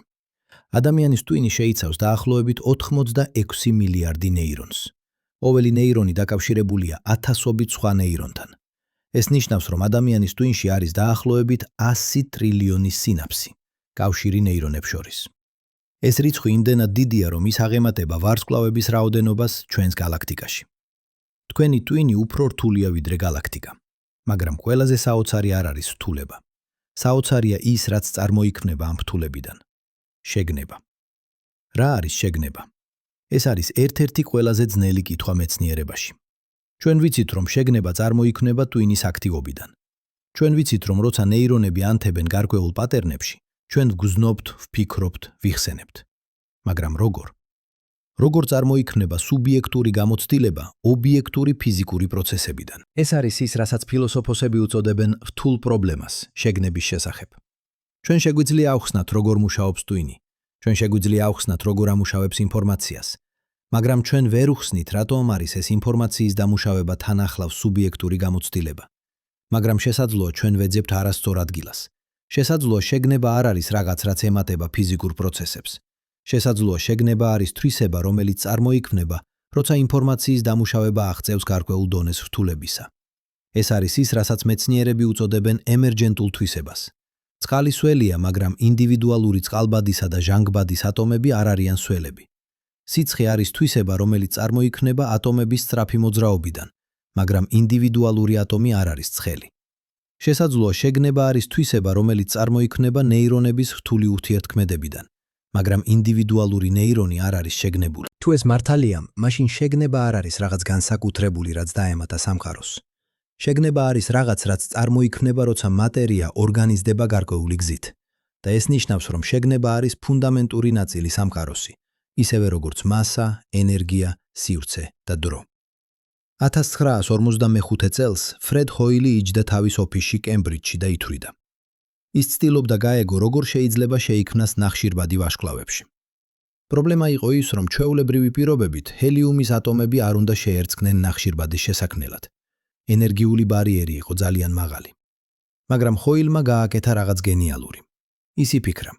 ადამიანის ტვინი შეიცავს დაახლოებით 86 მილიარდი ნეირონს. ყოველი ნეირონი დაკავშირებულია ათასობით სხვა ნეირონთან. ეს ნიშნავს, რომ ადამიანის ტვინში არის დაახლოებით 100 ტრილიონი სინაფსი, კავშირი ნეირონებს შორის. ეს რიცხვი იმდენად დიდია, რომ ის აღემატება ვარსკვლავების რაოდენობას ჩვენს გალაქტიკაში. თქვენი ტვინი უფრო რთულია ვიდრე გალაქტიკა, მაგრამ ყველაზე საოცარი არ არის რთულება. საოცარია ის, რაც წარმოიქმნება ამ რთულებიდან. შეგნება. რა არის შეგნება? ეს არის ერთ-ერთი ყველაზე ძნელი კითხვა მეცნიერებაში. ჩვენ ვიცით, რომ შეგნება წარმოიქმნება ტვინის აქტივობიდან. ჩვენ ვიცით, რომ როცა ნეირონები ანთებენ გარკვეულ პატერნებში, ჩვენ ვგრძნობთ, ვფიქრობთ, ვიხსენებთ. მაგრამ როგორ? როგორ წარმოიქმნება სუბიექტური გამოცდილება ობიექტური ფიზიკური პროცესებიდან? ეს არის ის, რასაც ფილოსოფოსები უწოდებენ რთულ პრობლემას შეგნების შესახებ. ჩვენ შეგვიძლია ავხსნათ, როგორ მუშაობს ტვინი. ჩვენ შეგვიძლია ავხსნათ, როგორ ამუშავებს ინფორმაციას. მაგრამ ჩვენ ვერ ვხსნით, რატომ არის ეს ინფორმაციის დამუშავება თან ახლავს სუბიექტური გამოცდილება. მაგრამ შესაძლოა ჩვენ ვეძებთ არასწორ ადგილას. შესაძლოა შეგნება არ არის რაღაც, რაც ემატება ფიზიკურ პროცესებს. შესაძლოა შეგნება არის თვისება, რომელიც წარმოიქმნება, როცა ინფორმაციის დამუშავება აღწევს გარკვეულ დონეს რთულებისა. ეს არის ის, რასაც მეცნიერები უწოდებენ ემერჯენტულ თვისებას. წყალი სველია, მაგრამ ინდივიდუალური წყალბადისა და ჟანგბადის ატომები არ არიან სველები. სიცხე არის თვისება, რომელიც წარმოიქმნება ატომების სწრაფი მოძრაობიდან, მაგრამ ინდივიდუალური ატომი არ არის ცხელი. შესაძლოა შეგნება არის თვისება, რომელიც წარმოიქმნება ნეირონების რთული ურთიერთქმედებიდან, მაგრამ ინდივიდუალური ნეირონი არ არის შეგნებული. თუ ეს მართალია, მაშინ შეგნება არ არის რაღაც განსაკუთრებული, რაც დაემატა სამყაროს. შეგნება არის რაღაც, რაც წარმოიქმნება, როცა მატერია ორგანიზდება გარკვეული გზით. და ეს ნიშნავს, რომ შეგნება არის ფუნდამენტური ნაწილი სამყაროსი, ისევე როგორც მასა, ენერგია, სივრცე და დრო. 1945 წელს ფრედ ჰოილი იჯდა თავის ოფისში კემბრიჯში და ითვლიდა. ის ცდილობდა გაეგო, როგორ შეიძლება შეიქმნას ნახშირბადი ვაშკლავებში. პრობლემა იყო ის, რომ ჩვეულებრივი პირობებით ჰელიუმის ატომები არ უნდა შეერწყნენ ნახშირბადის შესაქმნელად. ენერგიული ბარიერი იყო ძალიან მაღალი. მაგრამ ჰოილმა გააკეთა რაღაც გენიალური. ის იფიქრა,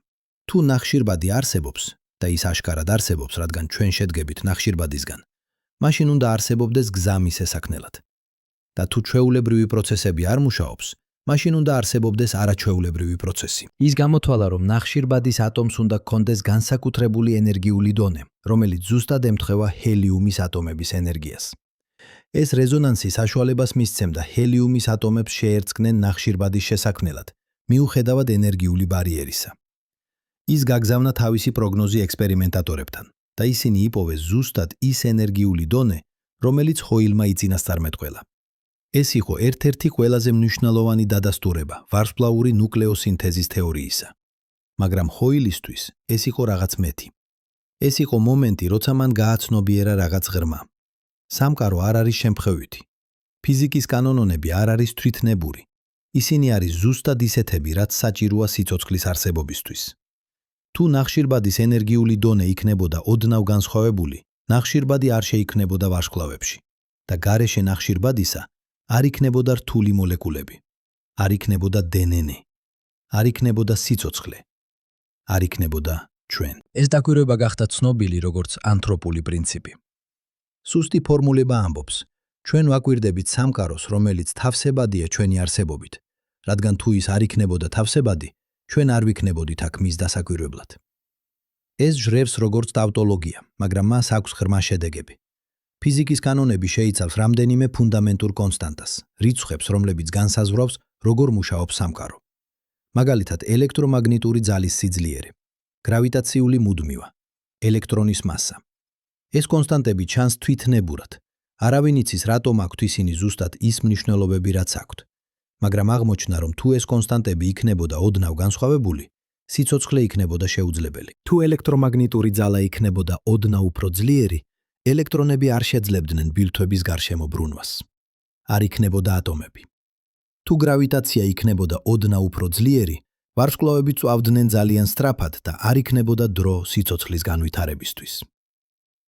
თუ ნახშირბადი არსებობს და ის აშკარად არსებობს, რადგან ჩვენ შედგებით ნახშირბადისგან, მაშინ უნდა არსებობდეს გზა მის შესაქმნელად. და თუ ჩვეულებრივი პროცესები არ მუშაობს, მაშინ უნდა არსებობდეს არაჩვეულებრივი პროცესი. ის გამოთვალა, რომ ნახშირბადის ატომს უნდა ჰქონდეს განსაკუთრებული ენერგიული დონე, რომელიც ზუსტად ემთხვევა ჰელიუმის ატომების ენერგიას. ეს რეზონანსი საშუალებას მისცემდა ჰელიუმის ატომებს შეერწყნენ ნახშირბადის შესაქმნელად, მიუხედავად ენერგიული ბარიერისა. ის გაგზავნა თავისი პროგნოზი ექსპერიმენტატორებთან და ისინი იპოვეს ზუსტად ის ენერგიული დონე, რომელიც ჰოილმა იწინასწარმეტყველა. ეს იყო ერთ-ერთი ყველაზე მნიშვნელოვანი დადასტურება ვარსკვლავური ნუკლეოსინთეზის თეორიისა. მაგრამ ჰოილისთვის ეს იყო რაღაც მეტი. ეს იყო მომენტი, როცა მან გააცნობიერა რაღაც ღრმა. სამყარო არ არის შემთხვევითი. ფიზიკის კანონონები არ არის თვითნებური. ისინი არის ზუსტად ისეთები, რაც საჭიროა სიცოცხლის არსებობისთვის. თუ ნახშირბადის ენერგიული დონე იქნებოდა ოდნავ განსხვავებული, ნახშირბადი არ შეიქმნებოდა ვარსკვლავებში და გარეშე ნახშირბადისა არ იქნებოდა რთული მოლეკულები, არ იქნებოდა დნმ, არ იქნებოდა სიცოცხლე, არ იქნებოდა ჩვენ. ეს დაკვირვება გახდა ცნობილი როგორც ანთროპული პრინციპი. სუსტი ფორმულება ამბობს, ჩვენ ვაკვირდებით სამყაროს, რომელიც თავსებადია ჩვენი არსებობით, რადგან თუ ის არ იქნებოდა თავსებადი, ჩვენ არ ვიქნებოდით აქ მის დასაკვირვებლად. ეს ჟრევს როგორც ტავტოლოგია, მაგრამ მას აქვს ღრმა შედეგები. ფიზიკის კანონები შეიცავს რამდენიმე ფუნდამენტურ კონსტანტას, რიცხვებს, რომლებიც განსაზღვრავს, როგორ მუშაობს სამყარო. მაგალითად, ელექტრომაგნიტური ძალის სიძლიერე, გრავიტაციული მუდმივა, ელექტრონის მასა. ეს კონსტანტები ჩანს თვითნებურად. არავინ იცის, რატომ აქვთ ისინი ზუსტად ის მნიშვნელობები, რაც აქვთ. მაგრამ აღმოჩნდა, რომ თუ ეს კონსტანტები იქნებოდა ოდნავ განსხვავებული, სიცოცხლე იქნებოდა შეუძლებელი. თუ ელექტრომაგნიტური ძალა იქნებოდა ოდნავ უფრო ძლიერი, ელექტრონები არ შეძლებდნენ ბილთვების გარშემო ბრუნვას. არ იქნებოდა ატომები. თუ გრავიტაცია იქნებოდა ოდნავ უფრო ძლიერი, ვარსკვლავები წვავდნენ ძალიან სწრაფად და არ იქნებოდა დრო სიცოცხლის განვითარებისთვის.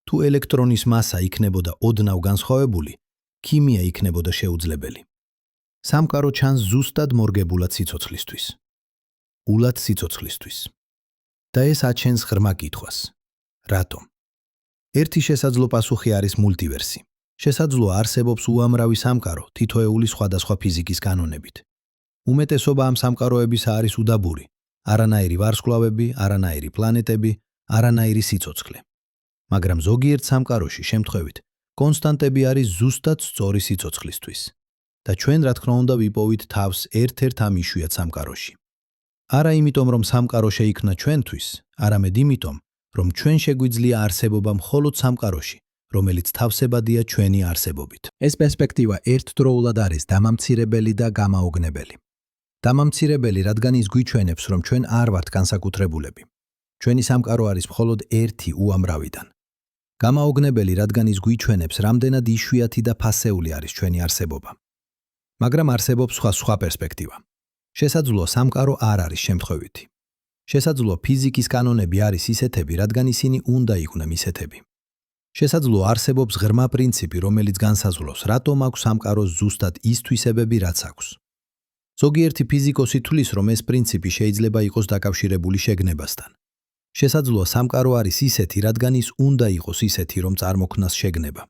თუ ელექტრონის მასა იქნებოდა ოდნავ განსხვავებული, ქიმია იქნებოდა შეუძლებელი. სამყარო ჩანს ზუსტად მორგებულად სიცოცხლისთვის. ულად სიცოცხლისთვის. და ეს აჩენს ღრმა კითხვას. რატომ? ერთი შესაძლო პასუხი არის მულტივერსი. შესაძლოა არსებობს უამრავი სამყარო თითოეული სხვადასხვა ფიზიკის კანონებით. უმეტესობა ამ სამყაროებისა არის უდაბური, არანაირი ვარსკვლავები, არანაირი პლანეტები, არანაირი სიცოცხლე. მაგრამ ზოგიერთ სამყაროში შემთხვევით კონსტანტები არის ზუსტად სწორი სიცოცხლისთვის. და ჩვენ რა თქმა უნდა ვიპოვით თავს ერთ-ერთ ამ იშვიათ სამყაროში. არა იმიტომ, რომ სამყარო შეიქმნა ჩვენთვის, არამედ იმიტომ, რომ ჩვენ შეგვიძლია არსებობა მხოლოდ სამყაროში, რომელიც თავსებადია ჩვენი არსებობით. ეს პერსპექტივა ერთდროულად არის დამამცირებელი და გამაოგნებელი. დამამცირებელი, რადგან ის გვიჩვენებს, რომ ჩვენ არ ვართ განსაკუთრებულები. ჩვენი სამყარო არის მხოლოდ ერთი უამრავიდან. გამაოგნებელი, რადგან ის გვიჩვენებს, რამდენად იშვიათი და ფასეული არის ჩვენი არსებობა. მაგრამ არსებობს სხვა პერსპექტივა. შესაძლოა სამყარო არ არის შემთხვევითი. შესაძლოა ფიზიკის კანონები არის ისეთები, რადგან ისინი უნდა იყვნენ ისეთები. შესაძლოა არსებობს ღრმა პრინციპი, რომელიც განსაზღვრავს, რატომ აქვს სამყაროს ზუსტად ის თვისებები, რაც აქვს. ზოგიერთი ფიზიკოსი თვლის, რომ ეს პრინციპი შეიძლება იყოს დაკავშირებული შეგნებასთან. შესაძლოა სამყარო არის ისეთი, რადგან ის უნდა იყოს ისეთი, რომ წარმოქმნას შეგნება.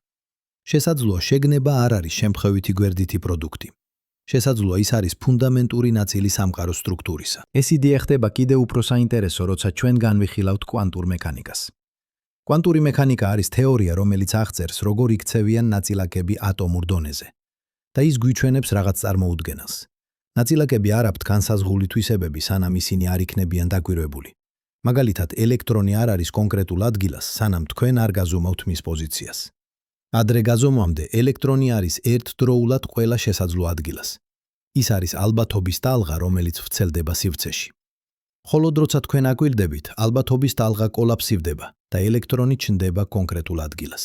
შესაძლოა შეგნება არ არის შემთხვევითი გვერდითი პროდუქტი. შესაძლოა ის არის ფუნდამენტური ნაწილი სამყაროს სტრუქტურისა. ეს იდეა ხდება კიდევ უფრო საინტერესო, როცა ჩვენ განვიხილავთ კვანტურ მექანიკას. კვანტური მექანიკა არის თეორია, რომელიც აღწერს, როგორ იქცევიან ნაწილაკები ატომურ დონეზე. და ის გვიჩვენებს რაღაც წარმოუდგენელს. ნაწილაკები არ აქვთ განსაზღვრული თვისებები, სანამ ისინი არ იქნებიან დაკვირვებული. მაგალითად, ელექტრონი არ არის კონკრეტულ ადგილას, სანამ თქვენ არ გაზომავთ მის პოზიციას. ადრე გაზომვამდე ელექტრონი არის ერთდროულად ყველა შესაძლო ადგილას. ის არის ალბათობის ტალღა, რომელიც ვრცელდება სივრცეში. მხოლოდ როცა თქვენ აკვირდებით, ალბათობის ტალღა კოლაფსივდება და ელექტრონი ჩნდება კონკრეტულ ადგილას.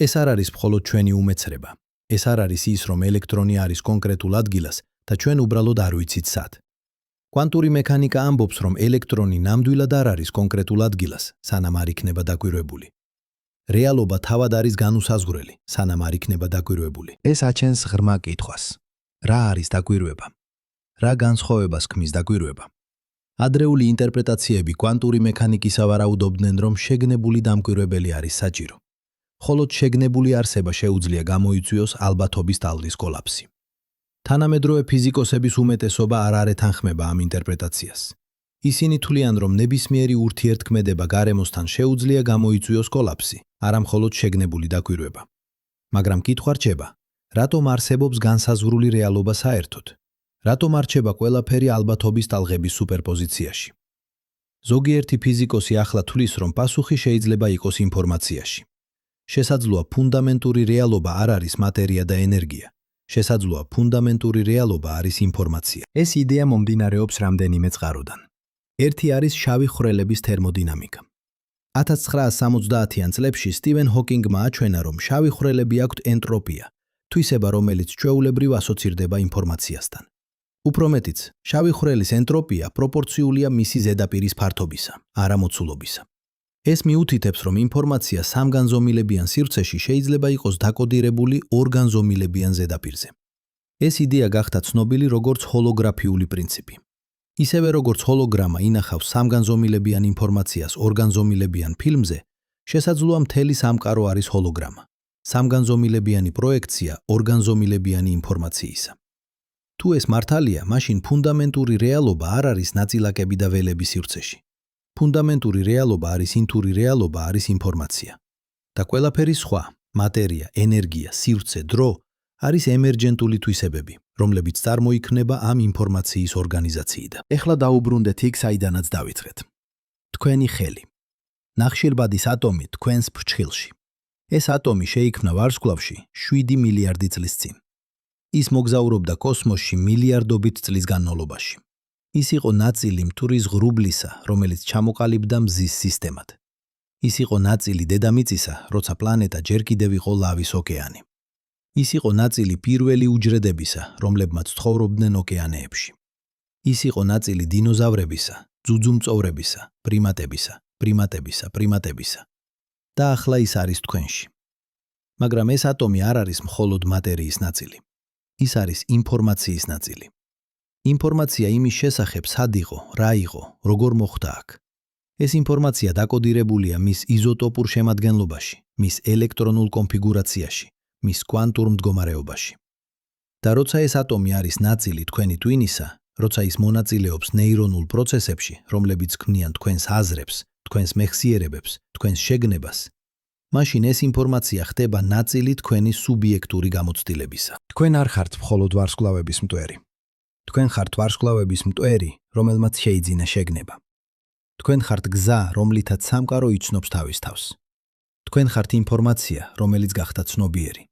ეს არ არის მხოლოდ ჩვენი უმეცრება. ეს არ არის ის, რომ ელექტრონი არის კონკრეტულ ადგილას და ჩვენ უბრალოდ არ ვიცით სად. კვანტური მექანიკა ამბობს, რომ ელექტრონი ნამდვილად არ არის კონკრეტულ ადგილას, სანამ არ იქნება დაკვირვებული. რეალობა თავად არის განუსაზღვრელი, სანამ არ იქნება დაკვირვებული. ეს აჩენს ღრმა კითხვას. რა არის დაკვირვება? რა განსხვავებას ქმნის დაკვირვება? ადრეული ინტერპრეტაციები კვანტური მექანიკისა ვარაუდობდნენ, რომ შეგნებული დამკვირვებელი არის საჭირო. მხოლოდ შეგნებული არსება შეუძლია გამოიწვიოს ალბათობის ტალღის კოლაფსი. თანამედროვე ფიზიკოსების უმეტესობა არ არეთანხმება ამ ინტერპრეტაციას. ისინი თვლიან, რომ ნებისმიერი ურთიერთქმედება გარემოსთან შეუძლია გამოიწვიოს კოლაფსი, არა მხოლოდ შეგნებული დაკვირვება. მაგრამ კითხვა რჩება, რატომ არსებობს განსაზღვრული რეალობა საერთოდ? რატომ არ რჩება ყველაფერი ალბათობის ტალღების სუპერპოზიციაში? ზოგიერთი ფიზიკოსი ახლა თვლის, რომ პასუხი შეიძლება იყოს ინფორმაციაში. შესაძლოა ფუნდამენტური რეალობა არ არის მატერია და ენერგია. შესაძლოა ფუნდამენტური რეალობა არის ინფორმაცია. ეს იდეა მომდინარეობს რამდენიმე წყაროდან. ერთი არის შავი ხვრელების თერმოდინამიკა. 1970-იან წლებში სტივენ ჰოკინგმა აჩვენა, რომ შავი ხვრელები აქვთ ენტროპია, თვისება, რომელიც ჩვეულებრივ ასოცირდება ინფორმაციასთან. უფრო მეტიც, შავი ხვრელის ენტროპია პროპორციულია მისი ზედაპირის ფართობისა, არა მოცულობისა. ეს მიუთითებს, რომ ინფორმაცია სამგანზომილებიან სივრცეში შეიძლება იყოს დაკოდირებული ორგანზომილებიან ზედაპირზე. ეს იდეა გახდა ცნობილი როგორც ჰოლოგრაფიული პრინციპი. ისევე როგორც ჰოლოგრამა ინახავს სამგანზომილებიან ინფორმაციას ორგანზომილებიან ფილმზე, შესაძლოა მთელი სამყარო არის ჰოლოგრამა, სამგანზომილებიანი პროექცია ორგანზომილებიანი ინფორმაციისა. თუ ეს მართალია, მაშინ ფუნდამენტური რეალობა არ არის ნაწილაკები და ველები სივრცეში. ფუნდამენტური რეალობა არის ინთური რეალობა, არის ინფორმაცია. და ყველაფერი სხვა, მატერია, ენერგია, სივრცე, დრო, არის ემერჯენტული თვისებები, რომლებიც წარმოიქმნება ამ ინფორმაციის ორგანიზაციიდან. ეხლა დაუბრუნდეთ იქ, საიდანაც დავიწყეთ. თქვენი ხელი. ნახშირბადის ატომი თქვენს ფრჩხილში. ეს ატომი შეიქმნა ვარსკვლავში 7 მილიარდი წლის წინ. ის მოგზაურობდა კოსმოსში მილიარდობით წლის განმავლობაში. ის იყო ნაწილი მთურის ღრუბლისა, რომელიც ჩამოყალიბდა მზის სისტემად. ის იყო ნაწილი დედამიწისა, როცა პლანეტა ჯერ კიდევ იყო ლავის ოკეანი. ის იყო ნაწილი პირველი უჯრედებისა, რომლებმაც ცხოვრობდნენ ოკეანეებში. ის იყო ნაწილი დინოზავრებისა, ძუძუმწოვრებისა, პრიმატებისა. და ახლა ის არის თქვენში. მაგრამ ეს ატომი არ არის მხოლოდ მატერიის ნაწილი. ის არის ინფორმაციის ნაწილი. ინფორმაცია იმის შესახებ, სად იყო, რა იყო, როგორ მოხდა აქ. ეს ინფორმაცია დაკოდირებულია მის იზოტოპურ შემადგენლობაში, მის ელექტრონულ კონფიგურაციაში, მის კვანტურ მდგომარეობაში. და როცა ეს ატომი არის ნაწილი თქვენი ტვინისა, როცა ის მონაწილეობს ნეირონულ პროცესებში, რომლებიც ქმნიან თქვენს აზრებს, თქვენს მეხსიერებებს, თქვენს შეგნებას, მაშინ ეს ინფორმაცია ხდება ნაწილი თქვენი სუბიექტური გამოცდილებისა. თქვენ არ ხართ მხოლოდ ვარსკვლავების მტვერი. თქვენ ხართ ვარსკვლავების მტვერი, რომელმაც შეიძინა შეგნება. თქვენ ხართ გზა, რომლითაც სამყარო იცნობს თავის თავს. თქვენ ხართ ინფორმაცია, რომელიც გახდა ცნობიერი.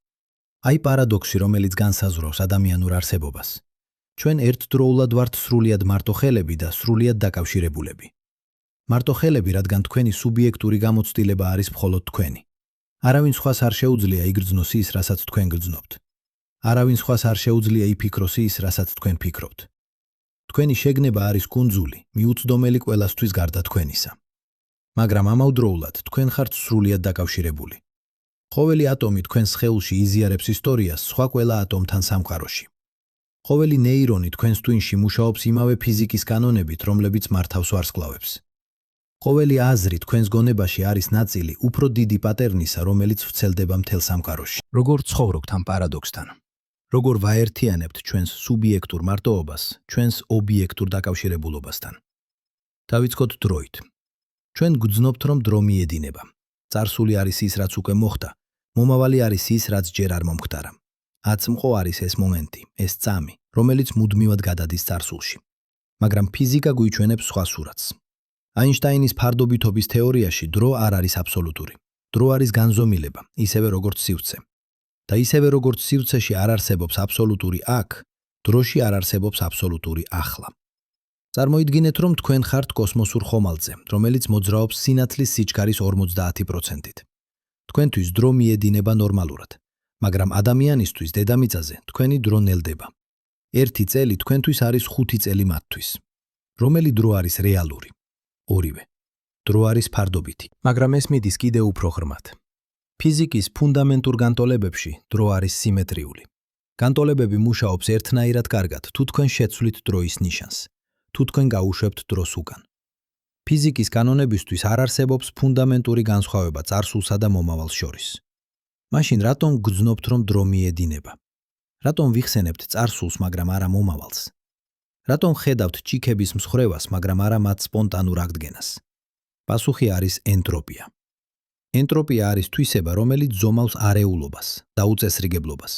აი პარადოქსი, რომელიც განსაზღვრავს ადამიანურ არსებობას. ჩვენ ერთდროულად ვართ სრულიად მარტოხელები და სრულიად დაკავშირებულები. მარტოხელები, რადგან თქვენი სუბიექტური გამოცდილება არის მხოლოდ თქვენი. არავინ სხვას არ შეუძლია იგრძნოს ის, რასაც თქვენ გრძნობთ. არავინ სხვას არ შეუძლია იფიქროს ის, რასაც თქვენ ფიქრობთ. თქვენი შეგნება არის კუნძული, მიუწვდომელი ყველასთვის გარდა თქვენისა. მაგრამ ამავდროულად თქვენ ხართ სრულიად დაკავშირებული. ყოველი ატომი თქვენს სხეულში იზიარებს ისტორიას სხვა ყველა ატომთან სამყაროში. ყოველი ნეირონი თქვენს ტვინში მუშაობს იმავე ფიზიკის კანონებით, რომლებიც მართავს ვარსკვლავებს. ყოველი აზრი თქვენს გონებაში არის ნაწილი უფრო დიდი პატერნისა, რომელიც ვრცელდება მთელ სამყაროში. როგორ ცხოვრობთ ამ პარადოქსთან? როგორ ვაერთიანებთ ჩვენს სუბიექტურ მარტოობას, ჩვენს ობიექტურ დაკავშირებულობასთან? დავიწყოთ დროით. ჩვენ გძნობთ, რომ დრო მიედინება. წარსული არის ის, რაც უკვე მოხდა. მომავალი არის ის, რაც ჯერ არ მომხდარა. აწმყო არის ეს მომენტი, ეს წამი, რომელიც მუდმივად გადადის წარსულში. მაგრამ ფიზიკა გვიჩვენებს სხვა სურათს. აინშტაინის ფარდობითობის თეორიაში დრო არ არის აბსოლუტური. დრო არის განზომილება, ისევე როგორც სივრცე. და ისევე როგორც სივრცეში არ არსებობს აბსოლუტური აქ, დროში არ არსებობს აბსოლუტური ახლა. წარმოიდგინეთ, რომ თქვენ ხართ კოსმოსურ ხომალდზე, რომელიც მოძრაობს სინათლის სიჩქარის 50%-ით. თქვენთვის დრო მიედინება ნორმალურად, მაგრამ ადამიანისთვის დედამიწაზე თქვენი დრო ნელდება. 1 წელი თქვენთვის არის 5 წელი მათთვის. რომელი დრო არის რეალური? ორივე. დრო არის ფარდობითი, მაგრამ ეს მიდის კიდევ უფრო ღრმად. ფიზიკის ფუნდამენტურ განტოლებებში დრო არის სიმეტრიული. განტოლებები მუშაობს ერთნაირად კარგად, თუ თქვენ შეცვლით დროის ნიშანს, თუ თქვენ გაუშვებთ დროს უკან. ფიზიკის კანონებისთვის არ არსებობს ფუნდამენტური განსხვავება წარსულსა და მომავალს შორის. მაშინ რატომ გძნობთ, რომ დრო მიედინება? რატომ ვიხსენებთ წარსულს, მაგრამ არა მომავალს? რატომ ხედავთ ჭიქების მსხრევას, მაგრამ არა მათ სპონტანურ აღდგენას? პასუხი არის ენტროპია. ენტროპია არის თვისება, რომელიც ზომავს არეულობას და უწესრიგებლობას.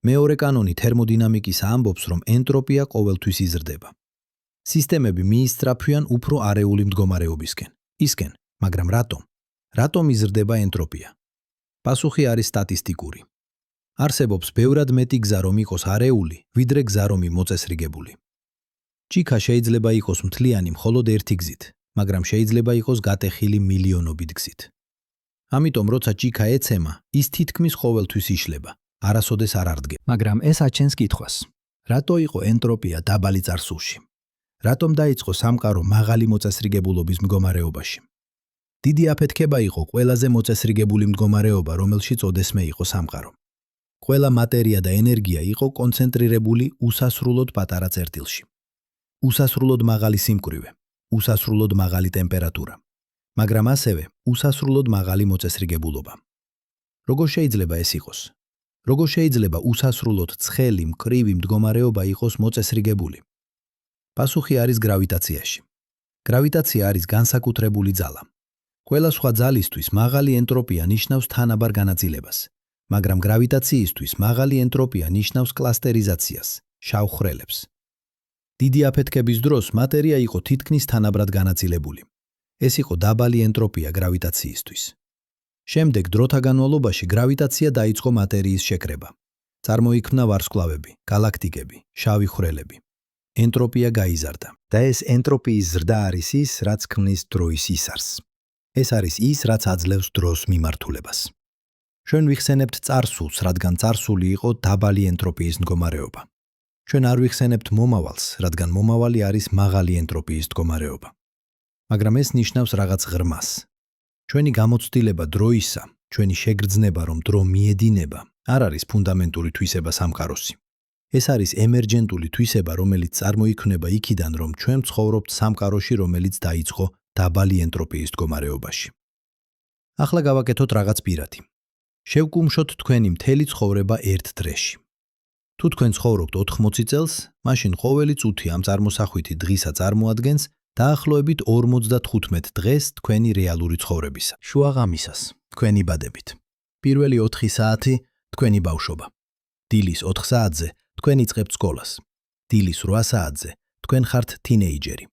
მეორე კანონი თერმოდინამიკისა ამბობს, რომ ენტროპია ყოველთვის იზრდება. სისტემები მიისწრაფვიან უფრო არეული მდგომარეობისკენ. ისკენ, მაგრამ რატომ? რატომ იზრდება ენტროპია? პასუხი არის სტატისტიკური. არსებობს ბევრად მეტი გზა, რომ იყოს არეული, ვიდრე გზა, რომ მოწესრიგებული. ჭიქა შეიძლება იყოს მთლიანი მხოლოდ ერთი გზით, მაგრამ შეიძლება იყოს გატეხილი მილიონობით გზით. ამიტომ, როცა ჭიქა ეცემა, ის თითქმის ყოველთვის იშლება, არასოდეს არ არდგება. მაგრამ ეს აჩენს კითხვას. რატო იყო ენტროპია დაბალი წარსულში? რატომ დაიწყო სამყარო მაღალი მოწესრიგებულობის მდგომარეობაში? დიდი აფეთქება იყო ყველაზე მოწესრიგებული მდგომარეობა, რომელშიც ოდესმე იყო სამყარო. ყველა მატერია და ენერგია იყო კონცენტრირებული უსასრულოდ პატარა წერტილში. უსასრულოდ მაღალი სიმკვრივე, უსასრულოდ მაღალი ტემპერატურა, მაგრამ ასევე უსასრულოდ მაღალი მოწესრიგებულობა. როგორ შეიძლება ეს იყოს? როგორ შეიძლება უსასრულოდ ცხელი, მკვრივი მდგომარეობა იყოს მოწესრიგებული? პასუხი არის გრავიტაციაში. გრავიტაცია არის განსაკუთრებული ძალა. ყველა სხვა ძალისთვის მაღალი ენტროპია ნიშნავს თანაბარ განაწილებას, მაგრამ გრავიტაციისთვის მაღალი ენტროპია ნიშნავს კლასტერიზაციას, შავ ხვრელებს. დიდი აფეთქების დროს მატერია იყო თითქმის თანაბრად განაწილებული. ეს იყო დაბალი ენტროპია გრავიტაციისთვის. შემდეგ დროთა განმავლობაში გრავიტაცია დაიწყო მატერიის შეკრება. წარმოიქმნა ვარსკვლავები, გალაქტიკები, შავი ხვრელები. ენტროპია გაიზარდა და ეს ენტროპიის ზრდა არის ის, რაც ქმნის დროის ისარს. ეს არის ის, რაც აძლევს დროს მიმართულებას. ჩვენ ვიხსენებთ წარსულს, რადგან წარსული იყო დაბალი ენტროპიის მდგომარეობა. ჩვენ არ ვიხსენებთ მომავალს, რადგან მომავალი არის მაღალი ენტროპიის მდგომარეობა. მაგრამ ეს ნიშნავს რაღაც ღრმას. ჩვენი გამოცდილება დროისა, ჩვენი შეგრძნება, რომ დრო მიედინება, არ არის ფუნდამენტური თვისება სამყაროსი. ეს არის ემერჯენტული თვისება, რომელიც წარმოიქმნება იქიდან, რომ ჩვენ ცხოვრობთ სამყაროში, რომელიც დაიწყო დაბალი ენტროპიის მდგომარეობაში. ახლა გავაკეთოთ რაღაც პირადი. შევკუმშოთ თქვენი მთელი ცხოვრება ერთ დღეში. თუ თქვენ ცხოვრობთ 80 წელს, მაშინ ყოველი წუთი ამ წარმოსახვითი დღისა წარმოადგენს დაახლოებით 55 დღეს თქვენი რეალური ცხოვრებისა. შუაღამისას თქვენ იბადებით. პირველი 4 საათი თქვენი ბავშვობა. დილის 4 საათზე თქვენ იწყებთ სკოლას. დილის 8 საათზე თქვენ ხართ თინეიჯერი.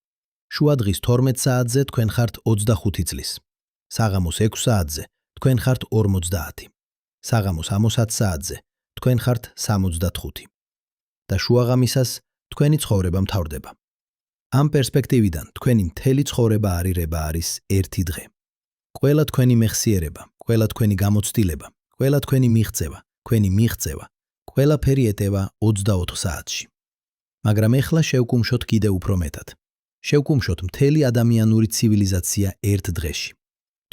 შუადღის 12 საათზე თქვენ ხართ 25 წლის. საღამოს 6 საათზე თქვენ ხართ 50. საღამოს 60 საათზე თქვენ ხართ 65. და შუაღამისას თქვენი ცხოვრება მთავრდება. ამ პერსპექტივიდან თქვენი მთელი ცხოვრება არირება არის ერთი დღე. ყველა თქვენი მეხსიერება, ყველა თქვენი გამოცდილება, ყველა თქვენი მიღწევა, ყველაფერი ეტევა 24 საათში. მაგრამ ეხლა შევკუმშოთ კიდევ უფრო მეტად. შევკუმშოთ მთელი ადამიანური ცივილიზაცია ერთ დღეში.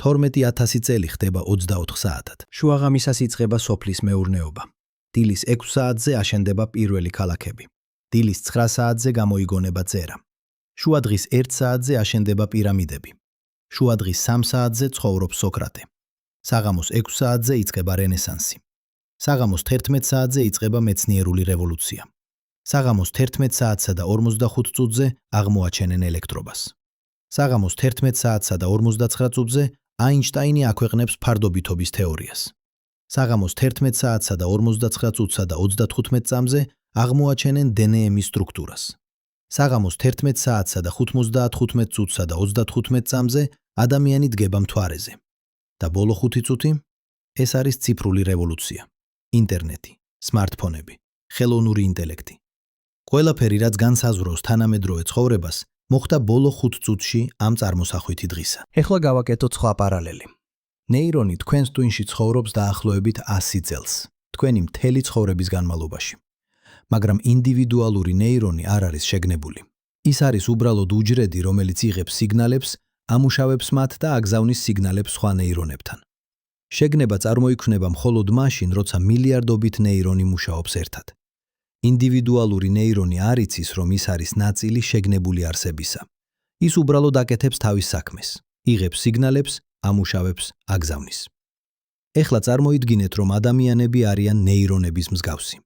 12,000 წელი ხდება 24 საათად. შუაღამისას იწყება სოფლის მეურნეობა. დილის 6 საათზე აშენდება პირველი ქალაქები. დილის 9 საათზე გამოიგონება წერა. შუადღის 1 საათზე აშენდება პირამიდები. შუადღის 3 საათზე ცხოვრობს სოკრატე. საღამოს 6 საათზე იწყება რენესანსი. საღამოს 11 საათზე იწყება მეცნიერული რევოლუცია. საღამოს 11 საათსა და 45 წუთზე აღმოაჩენენ ელექტრობას. საღამოს 11 საათსა და 59 წუთზე აინშტაინი აქვეყნებს ფარდობითობის თეორიას. საღამოს 11 საათსა და 59 წუთსა და 35 წამზე აღმოაჩენენ დნმ-ის სტრუქტურას. საღამოს 11 საათსა და 55 წუთსა და 35 წამზე ადამიანი დგება მთვარეზე. და ბოლო 5 წუთი ეს არის ციფრული რევოლუცია. ინტერნეტი, სმარტფონები, ხელოვნური ინტელექტი. ყველაფერი, რაც განსაზღვრავს თანამედროვე ცხოვრებას, მოხდა ბოლო 5 წუთში ამ წარმოსახვითი დღისა. ეხლა გავაკეთოთ სხვა პარალელი. ნეირონი თქვენს ტვინში ცხოვრობს დაახლოებით 100 წელს, თქვენი მთელი ცხოვრების განმავლობაში. მაგრამ ინდივიდუალური ნეირონი არ არის შეგნებული. ის არის უბრალოდ უჯრედი, რომელიც იღებს სიგნალებს, ამუშავებს მათ და აგზავნის სიგნალებს სხვა ნეირონებთან. შეგნება წარმოიქმნება მხოლოდ მაშინ, როცა მილიარდობით ნეირონი მუშაობს ერთად. ინდივიდუალური ნეირონი არ იცის, რომ ის არის ნაწილი შეგნებული არსებისა. ის უბრალოდ აკეთებს თავის საქმეს, იღებს სიგნალებს, ამუშავებს, აგზავნის. ეხლა წარმოიდგინეთ, რომ ადამიანები არიან ნეირონების მსგავსი.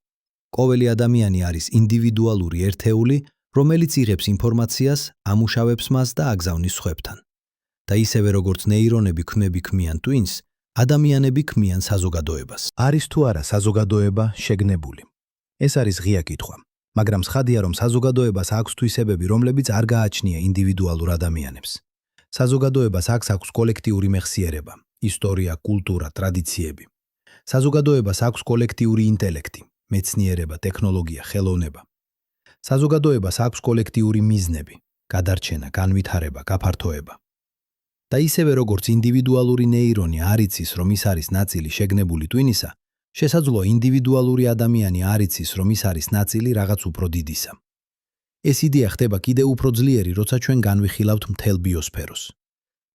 ყოველი ადამიანი არის ინდივიდუალური ერთეული, რომელიც იღებს ინფორმაციას, ამუშავებს მას და აგზავნის სხვებთან. და ისევე როგორც ნეირონები ქმნიან twins, ადამიანები ქმნიან საზოგადოებას. არის თუ არა საზოგადოება შეგნებული? ეს არის ღია კითხვა, მაგრამ ცხადია, რომ საზოგადოებას აქვს თვისებები, რომლებიც არ გააჩნია ინდივიდუალურ ადამიანებს. საზოგადოებას აქვს კოლექტიური მეხსიერება, ისტორია, კულტურა, ტრადიციები. საზოგადოებას აქვს კოლექტიური ინტელექტი, მეცნიერება, ტექნოლოგია, ხელოვნება. საზოგადოებას აქვს კოლექტიური მიზნები, გადარჩენა, განვითარება, გაფართოება. და ისევე როგორც ინდივიდუალური ნეირონი არ იცის, რომ ის არის ნაწილი შეგნებული twin-ისა, შესაძლოა ინდივიდუალური ადამიანი არ იცის, რომ ის არის ნაწილი რაღაც უფრო დიდისა. ეს იდეა ხდება კიდევ უფრო ძლიერი, როცა ჩვენ განვიხილავთ მთელ ბიოსფეროს.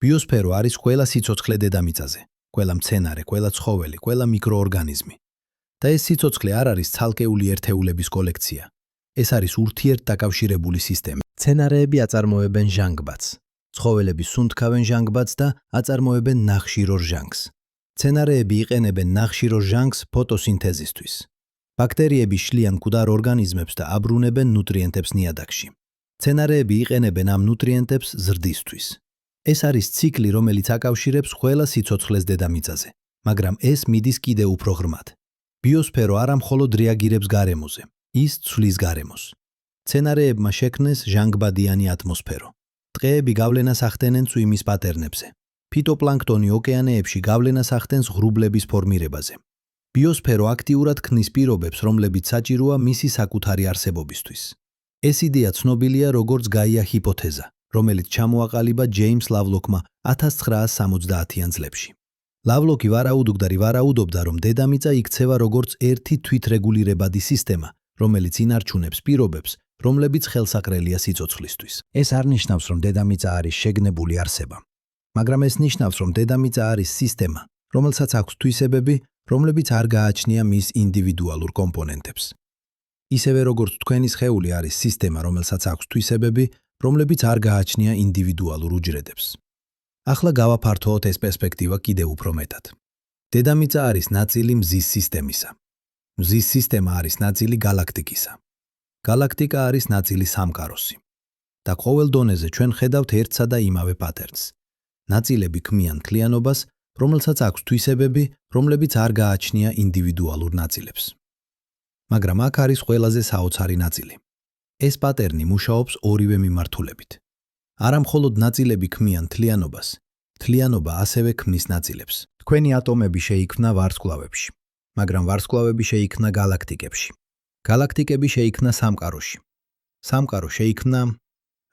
ბიოსფერო არის ყველა სიცოცხლე დედამიწაზე, ყველა მცენარე, ყველა ცხოველი, ყველა მიკროორგანიზმი. და ეს სიცოცხლე არ არის ცალკეული ერთეულების კოლექცია. ეს არის ურთიერთდაკავშირებული სისტემა. მცენარეები აწარმოებენ ჟანგბადს, ცხოველები სუნთქავენ ჟანგბადს და აწარმოებენ ნახშირორ ჟანგს. მცენარეები იყენებენ ნახშირორ ჟანგს ფოტოსინთეზისთვის. ბაქტერიები შლიან მკვდარ ორგანიზმებს და აბრუნებენ ნუტრიენტებს ნიადაგში. მცენარეები იყენებენ ამ ნუტრიენტებს ზრდისთვის. ეს არის ციკლი, რომელიც აკავშირებს ყველა სიცოცხლეს დედამიწაზე, მაგრამ ეს მიდის კიდევ უფრო ღრმად. ბიოსფერო არა მხოლოდ რეაგირებს გარემოზე, ის ცვლის გარემოს. მცენარეებმა შექმნეს ჟანგბადიანი ატმოსფერო. ტყეები გავლენას ახდენენ წვიმის პატერნებზე. ფიტოპლანქტონი ოკეანეებში გავლენას ახდენს ღრუბლების ფორმირებაზე. ბიოსფერო აქტიურად ქმნის პირობებს, რომლებიც საჭიროა მისი საკუთარი არსებობისთვის. ეს იდეა ცნობილია როგორც გაია ჰიპოთეზა, რომელიც ჩამოაყალიბა ჯეიმს ლავლოკმა 1970-იან წლებში. ლავლოკი ვარაუდობდა, რომ დედამიწა იქცევა როგორც ერთი თვითრეგულირებადი სისტემა, რომელიც ინარჩუნებს პირობებს, რომლებიც ხელსაყრელია სიცოცხლისთვის. ეს არ ნიშნავს, რომ დედამიწა არის შეგნებული არსება, მაგრამ ეს ნიშნავს, რომ დედამიწა არის სისტემა, რომელსაც აქვს თვისებები, რომლებიც არ გააჩნია მის ინდივიდუალურ კომპონენტებს. ისევე როგორც თქვენი სხეული არის სისტემა, რომელსაც აქვს თვისებები, რომლებიც არ გააჩნია ინდივიდუალურ უჯრედებს. ახლა გავაფართოოთ ეს პერსპექტივა კიდევ უფრო მეტად. დედამიწა არის ნაწილი მზის სისტემისა. მზის სისტემა არის ნაწილი galaktikისა. Galaktika არის ნაწილი სამყაროსი. და ყოველ დონეზე ჩვენ ხედავთ ერთსა და იმავე პატერნს. ნაწილები ქმნიან მთლიანობას, რომელსაც აქვს თვისებები, რომლებიც არ გააჩნია ინდივიდუალურ ნაწილებს. მაგრამ აქ არის ყველაზე საოცარი ნაწილი. ეს პატერნი მუშაობს ორივე მიმართულებით. არა მხოლოდ ნაწილები ქმნიან მთლიანობას, მთლიანობა ასევე ქმნის ნაწილებს. თქვენი ატომები შეიქმნა ვარსკვლავებში, მაგრამ ვარსკვლავები შეიქმნა galaktikებში. galaktikები შეიქმნა სამყაროში. სამყარო შეიქმნა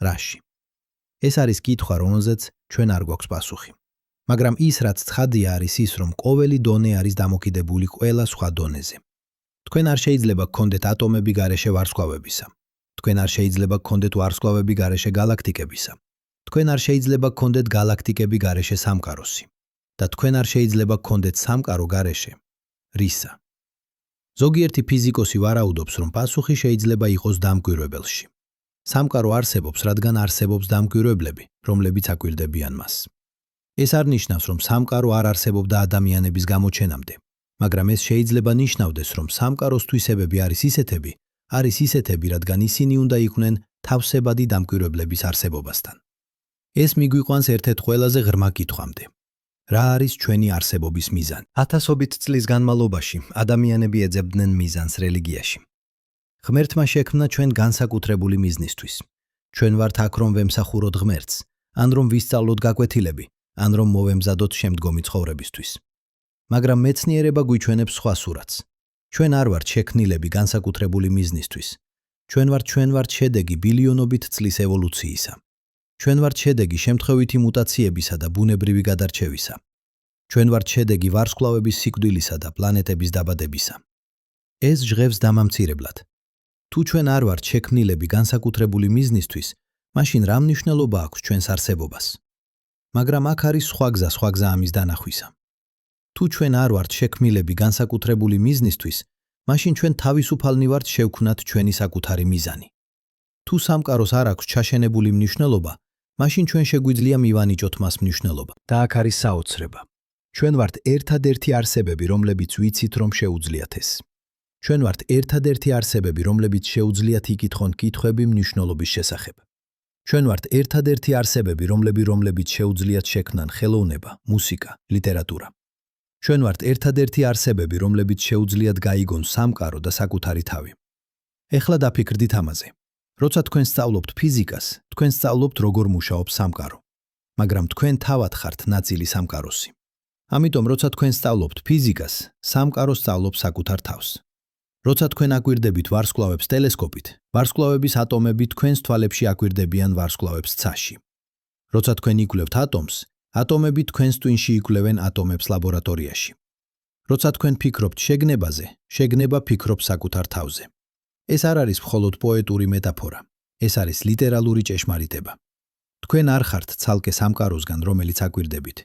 რაში? ეს არის კითხვა, რომელზეც ჩვენ არ გვაქვს პასუხი. მაგრამ ის, რაც ცხადია, არის ის, რომ ყოველი დონე არის დამოკიდებული ყველა სხვა დონეზე. თქვენ არ შეიძლება გქონდეთ ატომები გარეშე ვარსკვლავებისა. თქვენ არ შეიძლება გქონდეთ ვარსკვლავები გარეშე galaktikებისა. თქვენ არ შეიძლება გქონდეთ galaktikები გარეშე სამყაროსი. და თქვენ არ შეიძლება გქონდეთ სამყარო გარეშე რისა? ზოგიერთი ფიზიკოსი ვარაუდობს, რომ პასუხი შეიძლება იყოს დამკვირვებელში. სამყარო არსებობს, რადგან არსებობს დამკვირვებლები, რომლებიც აკვირდებიან მას. ეს არ ნიშნავს, რომ სამყარო არ არსებობდა ადამიანების გამოჩენამდე, მაგრამ ეს შეიძლება ნიშნავდეს, რომ სამყაროს თვისებები არის ისეთები, რადგან ისინი უნდა იყვნენ თავსებადი დამკვირვებლების არსებობასთან. ეს მიგვიყვანს ერთ-ერთ ყველაზე ღრმა კითხვამდე. რა არის ჩვენი არსებობის მიზანი? ათასობით წლის განმავლობაში ადამიანები ეძებდნენ მიზანს რელიგიაში. ღმერთმა შექმნა ჩვენ განსაკუთრებული მიზნისთვის. ჩვენ ვართ აქ, რომ ვემსახუროთ ღმერთს, ან რომ ვისწავლოთ გაკვეთილები, ან რომ მოვემზადოთ შემდგომი ცხოვრებისთვის. მაგრამ მეცნიერება გვიჩვენებს სხვა სურათს. ჩვენ არ ვართ შექმნილები განსაკუთრებული მიზნისთვის. ჩვენ ვართ შედეგი ბილიონობით წლის ევოლუციისა. ჩვენ ვართ შედეგი შემთხვევითი მუტაციებისა და ბუნებრივი გადარჩევისა. ჩვენ ვართ შედეგი ვარსკვლავების სიკვდილისა და პლანეტების დაბადებისა. ეს ჟღევს დამამცირებლად. თუ ჩვენ არ ვართ შექმნილები განსაკუთრებული მიზნისთვის, მაშინ რა მნიშვნელობა აქვს ჩვენს არსებობას? მაგრამ აქ არის სხვა გზა ამის დანახვისა. თუ ჩვენ არ ვართ შექმნილები განსაკუთრებული მიზნისთვის, მაშინ ჩვენ თავისუფალნი ვართ შევქმნათ ჩვენი საკუთარი მიზანი. თუ სამყაროს არ აქვს ჩაშენებული მნიშვნელობა, მაშინ ჩვენ შეგვიძლია მივანიჭოთ მას მნიშვნელობა. და აქ არის საოცრება. ჩვენ ვართ ერთადერთი არსებები, რომლებიც ვიცით, რომ შეუძლიათ ეს. ჩვენ ვართ ერთადერთი არსებები, რომლებიც შეუძლიათ იკითხონ კითხვები მნიშვნელობის შესახებ. ჩვენ ვართ ერთადერთი არსებები, რომლებიც შეუძლიათ შექმნან ხელოვნება, მუსიკა, ლიტერატურა. ჩვენ ვართ ერთადერთი არსებები, რომლებიც შეუძლიათ გაიგონ სამყარო და საკუთარი თავი. ეხლა დაფიქრდით ამაზე. როცა თქვენ სწავლობთ ფიზიკას, თქვენ სწავლობთ როგორ მუშაობს სამყარო. მაგრამ თქვენ თავად ხართ ნაწილი სამყაროსი. ამიტომ როცა თქვენ სწავლობთ ფიზიკას, სამყარო სწავლობს საკუთარ თავს. როცა თქვენ აკვირდებით ვარსკვლავებს ტელესკოპით, ვარსკვლავების ატომები თქვენს თვალებში აკვირდებიან ვარსკვლავებს ცაში. როცა თქვენ იკვლევთ ატომს, ატომები თქვენს ტვინში იკვლევენ ატომებს ლაბორატორიაში. როცა თქვენ ფიქრობთ შეგნებაზე, შეგნება ფიქრობს საკუთარ თავზე. ეს არ არის მხოლოდ პოეტური მეტაფორა, ეს არის ლიტერალური ჭეშმარიტება. თქვენ არ ხართ ცალკე სამყაროსგან, რომელიც აკვირდებით.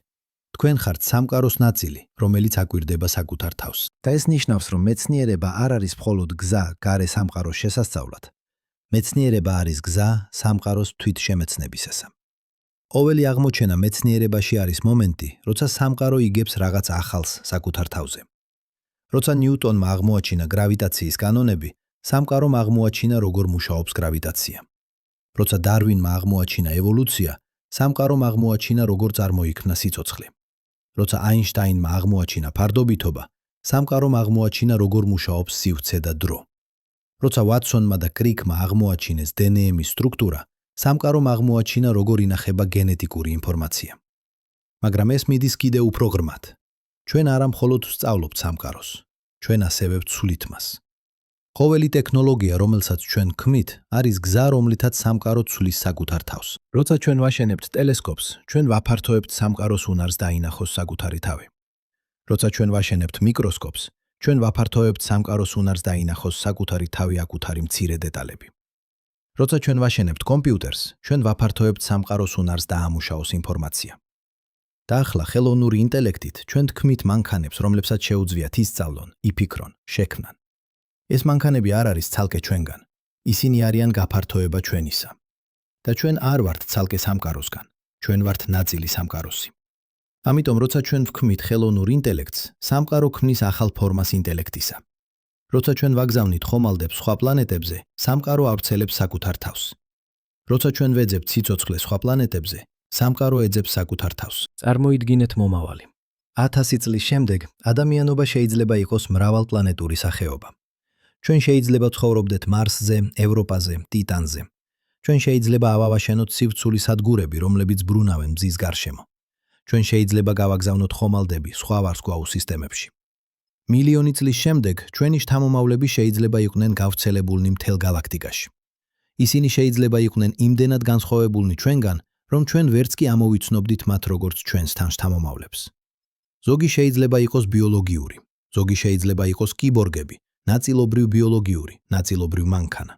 თქვენ ხართ სამყაროს ნაწილი, რომელიც აკვირდება საკუთარ თავს. და ეს ნიშნავს, რომ მეცნიერება არ არის მხოლოდ გზა გარე სამყაროს შესასწავლად. მეცნიერება არის გზა სამყაროს თვითშემეცნებისასა. ყოველი აღმოჩენა მეცნიერებაში არის მომენტი, როცა სამყარო იგებს რაღაც ახალს საკუთარ თავზე. როცა ნიუტონმა აღმოაჩინა გრავიტაციის კანონები, სამყარომ აღმოაჩინა როგორ მუშაობს გრავიტაცია. როცა დარვინმა აღმოაჩინა ევოლუცია, სამყარომ აღმოაჩინა როგორ წარმოიქმნა სიცოცხლე. როცა აინშტაინმა აღმოაჩინა ფარდობითობა, სამყარომ აღმოაჩინა როგორ მუშაობს სივრცე და დრო. როცა ვატსონმა და კრიკმა აღმოაჩინეს დნმ-ის სტრუქტურა, სამყარომ აღმოაჩინა როგორ ინახება გენეტიკური ინფორმაცია. მაგრამ ეს მიდის კიდევ უფრო ღრმად. ჩვენ არა მხოლოდ ვსწავლობთ სამყაროს, ჩვენ ასევე ვცვლით მას. ყოველი ტექნოლოგია, რომელსაც ჩვენ ქმნით, არის გზა, რომლითაც სამყარო ცვლის საკუთარ თავს. როცა ჩვენ ვაშენებთ ტელესკოპს, ჩვენ ვაფართოებთ სამყაროს უნარს დაინახოს საკუთარი თავი. როცა ჩვენ ვაშენებთ მიკროსკოპს, ჩვენ ვაფართოებთ სამყაროს უნარს დაინახოს საკუთარი თავი აკუთარი მცირე დეტალები. როცა ჩვენ ვაშენებთ კომპიუტერს, ჩვენ ვაფართოებთ სამყაროს უნარს დაამუშავოს ინფორმაცია. და ახლა ხელოვნური ინტელექტით ჩვენ თქმით მანქანებს, რომლებსაც შეუძლიათ ისწავლონ, იფიქრონ, შექმნან. ეს მანქანები არ არის ცალკე ჩვენგან. ისინი არიან გაფართოება ჩვენისა. და ჩვენ არ ვართ ცალკე სამყაროსგან, ჩვენ ვართ ნაწილი სამყაროსი. ამიტომ როცა ჩვენ ვქმნით ხელოვნურ ინტელექტს, სამყარო ქმნის ახალ ფორმას ინტელექტისა. როცა ჩვენ ვაგზავნით ხომალდებს სხვა პლანეტებზე, სამყარო ავრცელებს საკუთარ თავს. როცა ჩვენ ვეძებთ სიცოცხლეს სხვა პლანეტებზე, სამყარო ეძებს საკუთარ თავს. წარმოიდგინეთ მომავალი. 1000 წლის შემდეგ ადამიანობა შეიძლება იყოს მრავალპლანეტური სახეობა. ჩვენ შეიძლება ცხოვრობდეთ მარსზე, ევროპაზე, ტიტანზე. ჩვენ შეიძლება ავავაშენოთ სივრცული სადგურები, რომლებიც ბრუნავენ მზის გარშემო. ჩვენ შეიძლება გავაგზავნოთ ხომალდები სხვა ვარსკვლავურ სისტემებში. მილიონი წლის შემდეგ ჩვენი შთამომავლები შეიძლება იყვნენ გავრცელებულნი მთელ გალაქტიკაში. ისინი შეიძლება იყვნენ იმდენად განსხვავებულნი ჩვენგან, რომ ჩვენ ვერც კი ამოვიცნობდით მათ როგორც ჩვენსთან შთამომავლებს. ზოგი შეიძლება იყოს ბიოლოგიური, ზოგი შეიძლება იყოს კიბორგები, ნაწილობრივ ბიოლოგიური, ნაწილობრივ მანქანა.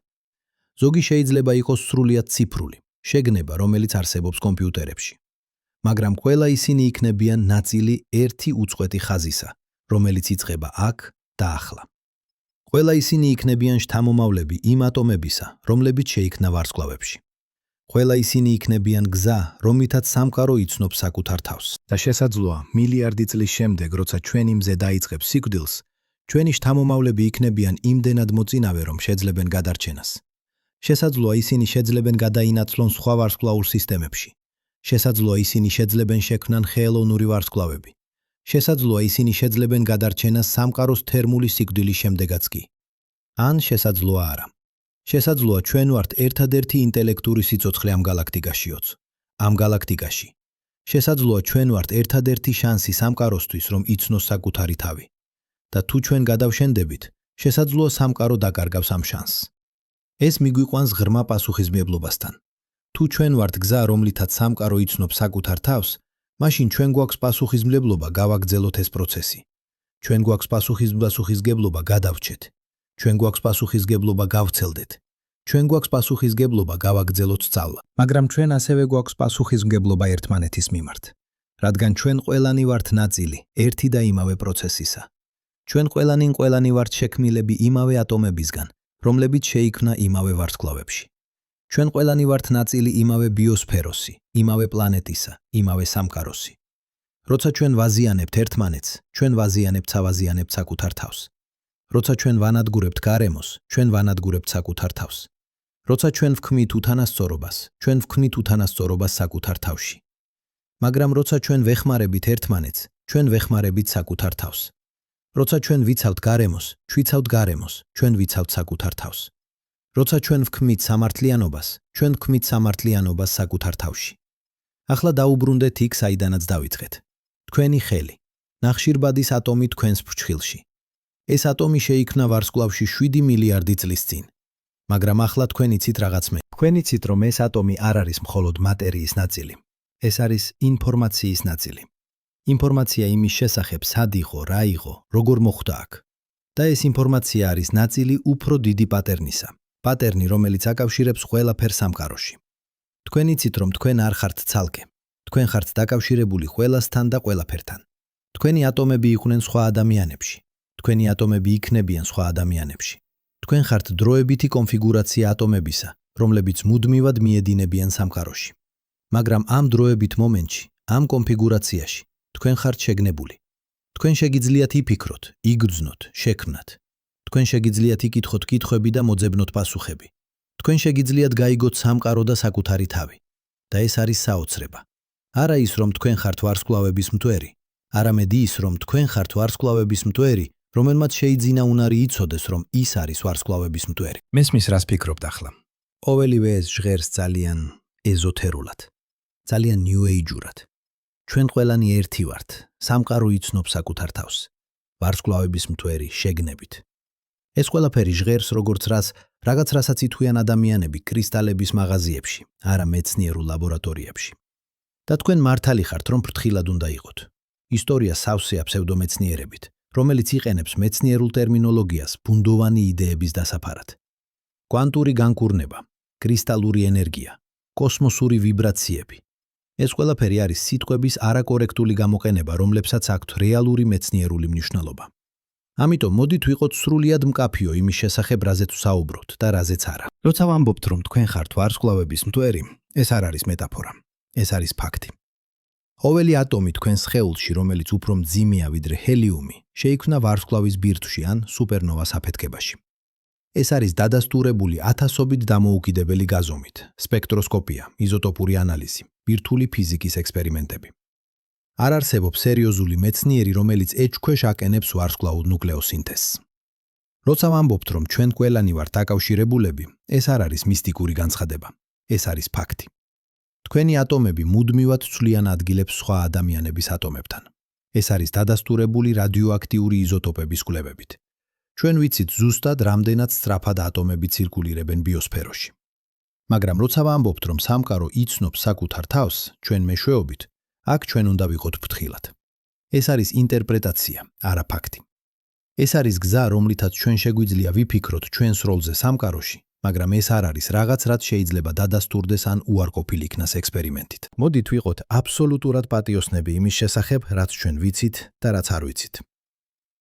ზოგი შეიძლება იყოს სრულიად ციფრული, შეგნება, რომელიც არსებობს კომპიუტერებში. მაგრამ ყველა ისინი იქნებიან ნაწილი ერთი უწყვეტი ხაზისა, რომელიც იწყება აქ და ახლა. ყველა ისინი იქნებიან შთამომავლები იმ ატომებისა, რომლებიც შეიქმნა ვარსკვლავებში. ყველა ისინი იქნებიან გზა, რომლითაც სამყარო იცნობს საკუთარ თავს. და შესაძლოა, მილიარდი წლის შემდეგ, როცა ჩვენი მზე დაიწყებს სიკვდილს, ჩვენი შთამომავლები იქნებიან იმდენად მოწინავე, რომ შეძლებენ გადარჩენას. შესაძლოა ისინი შეძლებენ გადაინაცვლონ სხვა ვარსკვლავურ სისტემებში. შესაძლოა ისინი შეძლებენ შექმნან ხელოვნური ვარსკვლავები. შესაძლოა ისინი შეძლებენ გადარჩენას სამყაროს თერმული სიკვდილის შემდეგაც კი. ან შესაძლოა არა. შესაძლოა ჩვენ ვართ ერთადერთი ინტელექტური სიცოცხლე ამ გალაქტიკაშიოც. ამ გალაქტიკაში. შესაძლოა ჩვენ ვართ ერთადერთი შანსი სამყაროსთვის, რომ იცნოს საკუთარი თავი. და თუ ჩვენ გადავშენდებით, შესაძლოა სამყარო დაკარგავს ამ შანსს. ეს მიგვიყვანს ღრმა პასუხისმგებლობასთან. თუ ჩვენ ვართ გზა, რომლითაც სამყარო იცნობს საკუთარ თავს, მაშინ ჩვენ გვაქვს პასუხისმგებლობა გავაგრძელოთ ეს პროცესი. ჩვენ გვაქვს პასუხისმგებლობა გადავრჩეთ. ჩვენ გვაქვს პასუხისმგებლობა გავცელდეთ. ჩვენ გვაქვს პასუხისმგებლობა გავაგრძელოთ სწავლა. მაგრამ ჩვენ ასევე გვაქვს პასუხისმგებლობა ერთმანეთის მიმართ. რადგან ჩვენ ყველანი ვართ ნაწილი ერთი და იმავე პროცესისა. ჩვენ ყველანი ვართ შექმნილები იმავე ატომებისგან, რომლებიც შეიქმნა იმავე ვარსკვლავებში. ჩვენ ყველანი ვართ ნაწილი იმავე ბიოსფეროსი, იმავე პლანეტისა, იმავე სამყაროსი. როცა ჩვენ ვაზიანებთ ერთმანეთს, ჩვენ ვაზიანებთ საკუთარ თავს. როცა ჩვენ ვანადგურებთ გარემოს, ჩვენ ვანადგურებთ საკუთარ თავს. როცა ჩვენ ვქმნით უთანასწორობას, ჩვენ ვქმნით უთანასწორობას საკუთარ თავში. მაგრამ როცა ჩვენ ვეხმარებით ერთმანეთს, ჩვენ ვეხმარებით საკუთარ თავს. როცა ჩვენ ვიცავთ გარემოს, ჩვიცავთ გარემოს, ჩვენ ვიცავთ საკუთარ თავს. როცა ჩვენ ვქმნით სამართლიანობას, ჩვენ ვქმნით სამართლიანობას საკუთარ თავში. ახლა დაუბრუნდეთ იქ, საიდანაც დავიწყეთ. თქვენი ხელი, ნახშირბადის ატომი თქვენს ფრჩხილში. ეს ატომი შეიქმნა ვარსკვლავში 7 მილიარდი წლის წინ. მაგრამ ახლა თქვენ იცით რაღაც მე. თქვენ იცით, რომ ეს ატომი არ არის მხოლოდ მატერიის ნაწილი. ეს არის ინფორმაციის ნაწილი. ინფორმაცია იმის შესახებ, სად იყო, რა იყო, როგორ მოხდა აქ. და ეს ინფორმაცია არის ნაწილი უფრო დიდი პატერნისა. პატერნი, რომელიც აკავშირებს ყველაფერს სამყაროში. თქვენ იცით, რომ თქვენ არ ხართ ცალკე. თქვენ ხართ დაკავშირებული ყველასთან და ყველაფერთან. თქვენი ატომები იყვნენ სხვა ადამიანებში. თქვენი ატომები იქნებიან სხვა ადამიანებში. თქვენ ხართ დროებითი კონფიგურაცია ატომებისა, რომლებიც მუდმივად მიედინებიან სამყაროში. მაგრამ ამ დროებით მომენტში, ამ კონფიგურაციაში, თქვენ ხართ შეგნებული. თქვენ შეგიძლიათ იფიქროთ, იგრძნოთ, შექმნათ. თქვენ შეგიძლიათ იკითხოთ კითხვები და მოძებნოთ პასუხები. თქვენ შეგიძლიათ გაიგოთ სამყარო და საკუთარი თავი. და ეს არის საოცრება. არა ის, რომ თქვენ ხართ ვარსკვლავების მტვერი, არამედ ის, რომ თქვენ ხართ ვარსკვლავების მტვერი, რომელმაც შეიძინა უნარი იცოდეს, რომ ის არის ვარსკვლავების მტვერი. მესმის რას ფიქრობთ ახლა? ყოველივე ეს ჟღერს ძალიან ეზოთერულად, ძალიან new age-ურად. ჩვენ ყველანი ერთი ვართ, სამყარო იცნობს საკუთარ თავს. ვარსკვლავების მტვერი შეგნებით. ეს ყველაფერი ჟღერს როგორც რაღაც რასაც ითქვიან ადამიანები კრისტალების მაღაზიებში, არა მეცნიერულ ლაბორატორიებში. და თქვენ მართალი ხართ, რომ ფრთხილად უნდა იყოთ. ისტორია სავსეა ფსევდომეცნიერებით, რომელიც იყენებს მეცნიერულ ტერმინოლოგიას ბუნდოვანი იდეების დასაფარად. კვანტური განკურნება, კრისტალური ენერგია, კოსმოსური ვიბრაციები. ეს ყველაფერი არის სიტყვების არაკორექტული გამოყენება, რომლებსაც აქვთ რეალური მეცნიერული მნიშვნელობა. ამიტომ მოდით ვიყოთ სრულიად მკაფიო იმის შესახებ, რაზეც ვსაუბრობთ და რაზეც არა. როცა ვამბობთ, რომ თქვენ ხართ ვარსკვლავების მტვერი, ეს არ არის მეტაფორა, ეს არის ფაქტი. ყოველი ატომი თქვენს სხეულში, რომელიც უფრო მძიმეა ვიდრე ჰელიუმი, შეიქმნა ვარსკვლავის ბირთვში ან სუპერნოვას აფეთქებაში. ეს არის დადასტურებული ათასობით დამოუკიდებელი გაზომით, სპექტროსკოპია, იზოტოპური ანალიზი, ბირთვული ფიზიკის ექსპერიმენტები. არ არსებობს სერიოზული მეცნიერი, რომელიც ეჭქვეშ აკენებს ვარსკვლავურ ნუკლეოსინთეზს. როცა ვამბობთ, რომ ჩვენ ყველანი ვართ დაკავშირებულები, ეს არ არის მისტიკური განცხადება, ეს არის ფაქტი. თქვენი ატომები მუდმივად ცვლიან ადგილებს სხვა ადამიანების ატომებთან. ეს არის დადასტურებული რადიოაქტიური იზოტოპების კვლევებით. ჩვენ ვიცით ზუსტად, რამდენად სწრაფად ატომები ცირკულირებენ ბიოსფეროში. მაგრამ როცა ვამბობთ, რომ სამყარო იცნობს საკუთარ თავს, ჩვენ მეშვეობით, აქ ჩვენ უნდა ვიყოთ ფრთხილად. ეს არის ინტერპრეტაცია, არა ფაქტი. ეს არის გზა, რომლითაც ჩვენ შეგვიძლია ვიფიქროთ ჩვენს როლზე სამყაროში, მაგრამ ეს არ არის რაღაც, რაც შეიძლება დადასტურდეს ან უარყოფილ იქნას ექსპერიმენტით. მოდით ვიყოთ აბსოლუტურად პატიოსნები იმის შესახებ, რაც ჩვენ ვიცით და რაც არ ვიცით.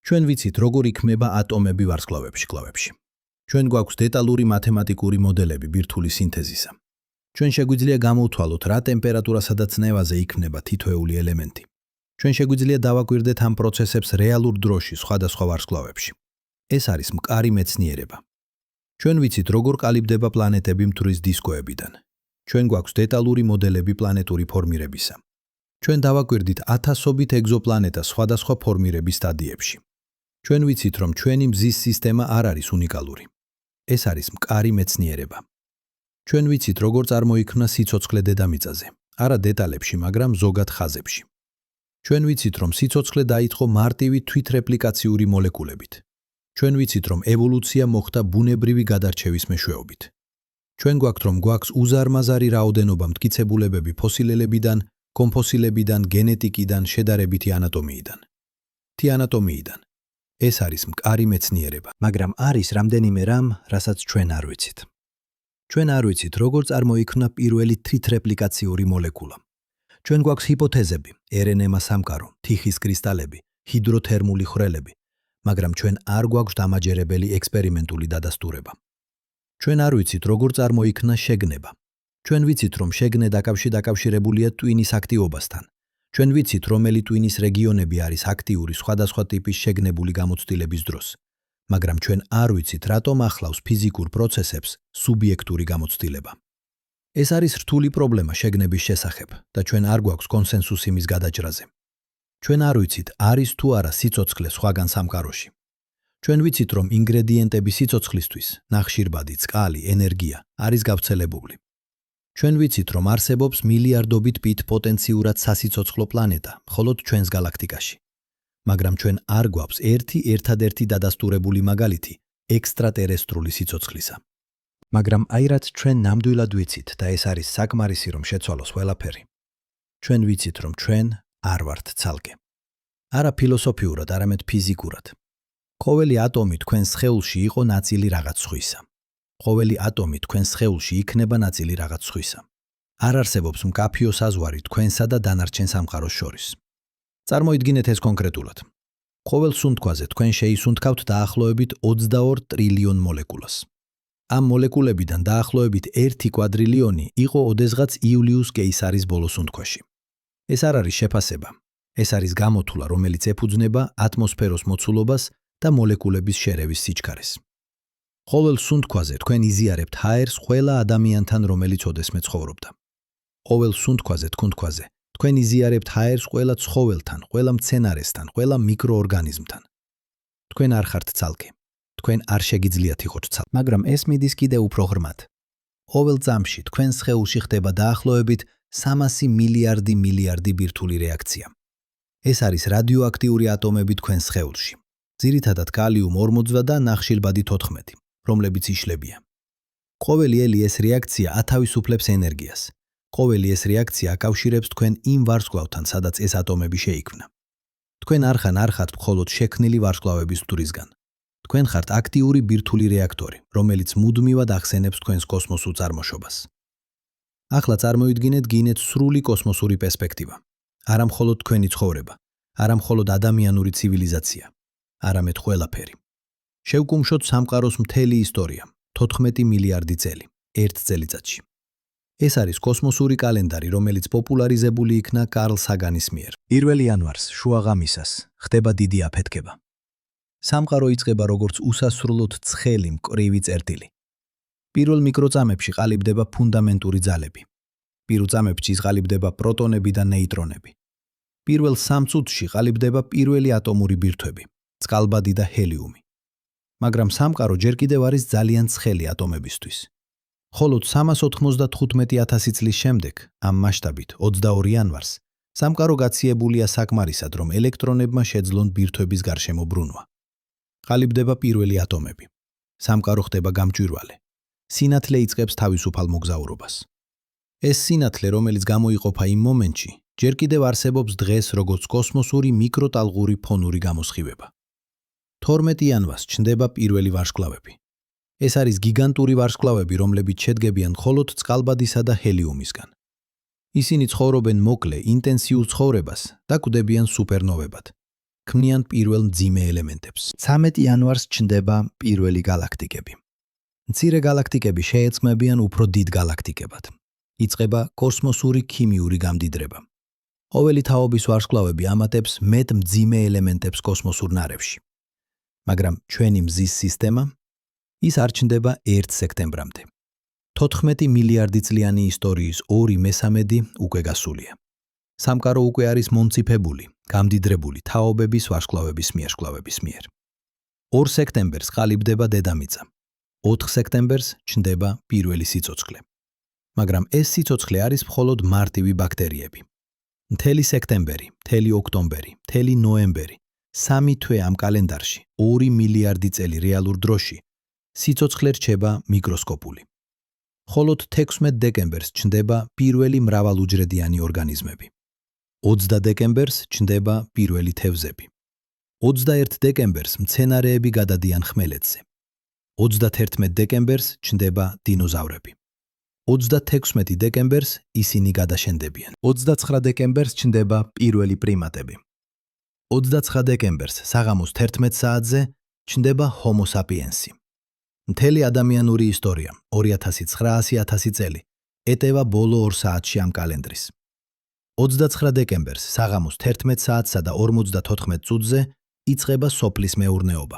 ჩვენ ვიცით, როგორ იქმნება ატომები ვარსკვლავებში. ჩვენ გვაქვს დეტალური მათემატიკური მოდელები ბირთვული სინთეზისა. ჩვენ შეგვიძლია გამოვთვალოთ, რა ტემპერატურასა და წნევაზე იქმნება თითოეული ელემენტი. ჩვენ შეგვიძლია დავაკვირდეთ ამ პროცესებს რეალურ დროში სხვადასხვა ვარსკვლავებში. ეს არის მყარი მეცნიერება. ჩვენ ვიცით, როგორ ყალიბდება პლანეტები მტვრის დისკოებიდან. ჩვენ გვაქვს დეტალური მოდელები პლანეტური ფორმირებისა. ჩვენ დავაკვირდით ათასობით ეგზოპლანეტა სხვადასხვა ფორმირების სტადიებში. ჩვენ ვიცით, რომ ჩვენი მზის სისტემა არ არის უნიკალური. ეს არის მყარი მეცნიერება. ჩვენ ვიცით, როგორ წარმოიქმნა სიცოცხლე დედამიწაზე, არა დეტალებში, მაგრამ ზოგად ხაზებში. ჩვენ ვიცით, რომ სიცოცხლე დაიწყო მარტივი თვითრეპლიკაციური მოლეკულებით. ჩვენ ვიცით, რომ ევოლუცია მოხდა ბუნებრივი გადარჩევის მეშვეობით. ჩვენ გვაქვს, რომ გვაქვს უზარმაზარი რაოდენობა მტკიცებულებები ფოსილელებიდან, კომფოსილებიდან, გენეტიკიდან, შედარებითი ანატომიიდან. ანატომიიდან. ეს არის მყარი მეცნიერება, მაგრამ არის რამდენიმე რამ, რასაც ჩვენ არ ვიცით. ჩვენ არ ვიცით, როგორ წარმოიქმნა პირველი თვითრეპლიკაციური მოლეკულა. ჩვენ გვაქვს ჰიპოთეზები, RNA სამყარო, თიხის კრისტალები, ჰიდროთერმული ხვრელები, მაგრამ ჩვენ არ გვაქვს დამაჯერებელი ექსპერიმენტული დადასტურება. ჩვენ არ ვიცით, როგორ წარმოიქმნა შეგნება. ჩვენ ვიცით, რომ შეგნე დაკავშირებულია ტვინის აქტივობასთან. ჩვენ ვიცით, რომელი ტვინის რეგიონები არის აქტიური სხვადასხვა ტიპის შეგნებული გამოცდილების დროს. მაგრამ ჩვენ არ ვიცით, რატომ ახლავს ფიზიკურ პროცესებს სუბიექტური გამოცდილება. ეს არის რთული პრობლემა შეგნების შესახებ და ჩვენ არ გვაქვს კონსენსუსი მის გადაჭრაზე. ჩვენ არ ვიცით, არის თუ არა სიცოცხლე სხვაგან სამყაროში. ჩვენ ვიცით, რომ ინგრედიენტები სიცოცხლისთვის, ნახშირბადი, წყალი, ენერგია, არის გავრცელებული. ჩვენ ვიცით, რომ არსებობს მილიარდობით პით პოტენციურად სასიცოცხლო პლანეტა, მხოლოდ ჩვენს გალაქტიკაში. მაგრამ ჩვენ არ გვაქვს ერთადერთი დადასტურებული მაგალითი ექსტრატერესტრული სიცოცხლისა. მაგრამ აი რაც ჩვენ ნამდვილად ვიცით და ეს არის საკმარისი, რომ შეცვალოს ყველაფერი. ჩვენ ვიცით, რომ ჩვენ არ ვართ ცალკე. არა ფილოსოფიურად, არამედ ფიზიკურად. ყოველი ატომი თქვენს სხეულში იყო ნაწილი რაღაც სხვისა. ყოველი ატომი თქვენს სხეულში იქნება ნაწილი რაღაც სხვისა. არ არსებობს მკაფიო საზღვარი თქვენსა და დანარჩენ სამყაროს შორის. წარმოიდგინეთ ეს კონკრეტულად. ყოველ სუნთქვაზე თქვენ შეისუნთქავთ დაახლოებით 22 ტრილიონ მოლეკულას. ამ მოლეკულებიდან დაახლოებით 1 კვადრილიონი იყო ოდესღაც იულიუს კეისარის ბოლო სუნთქვაში. ეს არ არის შეფასება. ეს არის გამოთვლა, რომელიც ეფუძნება ატმოსფეროს მოცულობას და მოლეკულების შერევის სიჩქარეს. ყოველ სუნთქვაზე თქვენ იზიარებთ ჰაერს ყველა ადამიანთან, რომელიც ოდესმე ცხოვრობდა. ყოველ სუნთქვაზე თქვენ იზიარებთ ჰაერს ყველა ცხოველთან, ყველა მცენარესთან, ყველა მიკროორგანიზმთან. თქვენ არ ხართ ცალკე. თქვენ არ შეგიძლიათ იყოთ ცალკე. მაგრამ ეს მიდის კიდევ უფრო ღრმად. ყოველ წამში თქვენს სხეულში ხდება დაახლოებით 300 მილიარდი ბირთვული რეაქცია. ეს არის რადიოაქტიური ატომები თქვენს სხეულში. ძირითადად კალიუმ 40 და ნახშირბადი 14, რომლებიც იშლებიან. ყოველი ელი ეს რეაქცია ათავისუფლებს ენერგიას. ყოველი ეს რეაქცია აკავშირებს თქვენ იმ ვარსკვლავთან, სადაც ეს ატომები შეიქმნა. თქვენ არ ხართ მხოლოდ შექმნილი ვარსკვლავების მტვრისგან. თქვენ ხართ აქტიური ბირთვული რეაქტორი, რომელიც მუდმივად ახსენებს თქვენს კოსმოსურ წარმოშობას. ახლა წარმოიდგინეთ გინეთ სრული კოსმოსური პერსპექტივა. არა მხოლოდ თქვენი ცხოვრება, არა მხოლოდ ადამიანური ცივილიზაცია, არამედ ყველაფერი. შევკუმშოთ სამყაროს მთელი ისტორია, 14 მილიარდი წელი, ერთ წელიწადში. ეს არის კოსმოსური კალენდარი, რომელიც პოპულარიზებული იქნა კარლ საგანის მიერ. 1 იანვარს, შუაღამისას, ხდება დიდი აფეთქება. სამყარო იწყება როგორც უსასრულოდ ცხელი მკვრივი წერტილი. პირველ მიკროწამებში ყალიბდება ფუნდამენტური ძალები. პირველ წამებში ყალიბდება პროტონები და ნეიტრონები. პირველ 3 წუთში ყალიბდება პირველი ატომური ბირთვები, წყალბადი და ჰელიუმი. მაგრამ სამყარო ჯერ კიდევ არის ძალიან ცხელი ატომებისთვის. მხოლოდ 395,000 წლის შემდეგ, ამ მასშტაბით 22 იანვარს, სამყარო გაციებულია საკმარისად, რომ ელექტრონებმა შეძლონ ბირთვების გარშემო ბრუნვა. ყალიბდება პირველი ატომები. სამყარო ხდება გამჭვირვალე. სინათლე იწყებს თავისუფალ მოგზაურობას. ეს სინათლე, რომელიც გამოიყოფა იმ მომენტში, ჯერ კიდევ არსებობს დღეს, როგორც კოსმოსური მიკროტალღური ფონური გამოსხივება. 12 იანვარს ჩნდება პირველი ვარსკვლავები. ეს არის გიგანტური ვარსკვლავები, რომლებიც შედგებიან მხოლოდ წყალბადისა და ჰელიუმისგან. ისინი ცხოვრობენ მოკლე, ინტენსიურ ცხოვრებას და კვდებიან სუპერნოვებად. ქმნიან პირველ მძიმე ელემენტებს. 13 იანვარს ჩნდება პირველი გალაქტიკები. მცირე გალაქტიკები შეეცმებიან უფრო დიდ გალაქტიკებად. იწყება კოსმოსური ქიმიური გამდიდრება. ყოველი თაობის ვარსკვლავები ამატებს მეტ მძიმე ელემენტებს კოსმოსურ ნარევში. მაგრამ ჩვენი მზის სისტემა ის არ ჩნდება 1 სექტემბრამდე. 14 მილიარდი წლიანი ისტორიის 2/3 უკვე გასულია. სამყარო უკვე არის მონციფებული, გამდიდრებული თაობების ვარსკვლავების მიერ. 2 სექტემბერს ყალიბდება დედამიწა. 4 სექტემბერს ჩნდება პირველი სიცოცხლე. მაგრამ ეს სიცოცხლე არის მხოლოდ მარტივი ბაქტერიები. მთელი სექტემბერი, მთელი ოქტომბერი, მთელი ნოემბერი, 3 თვე ამ კალენდარში, 2 მილიარდი წელი რეალურ დროში, სიცოცხლე რჩება მიკროსკოპული. მხოლოდ 16 დეკემბერს ჩნდება პირველი მრავალუჯრედიანი ორგანიზმები. 20 დეკემბერს ჩნდება პირველი თევზები. 21 დეკემბერს მცენარეები გადადიან ხმელეთზე. 31 დეკემბერს ჩნდება დინოზავრები. 36 დეკემბერს ისინი გადაშენდებიან. 29 დეკემბერს ჩნდება პირველი პრიმატები. 29 დეკემბერს საღამოს 11 საათზე ჩნდება ჰომო საპიენსი. მთელი ადამიანური ისტორია 2900 წელი ეტევა ბოლო 2 საათში ამ კალენდრის. 29 დეკემბერს საღამოს 11 საათსა და 54 წუთზე იწყება სოფლის მეურნეობა.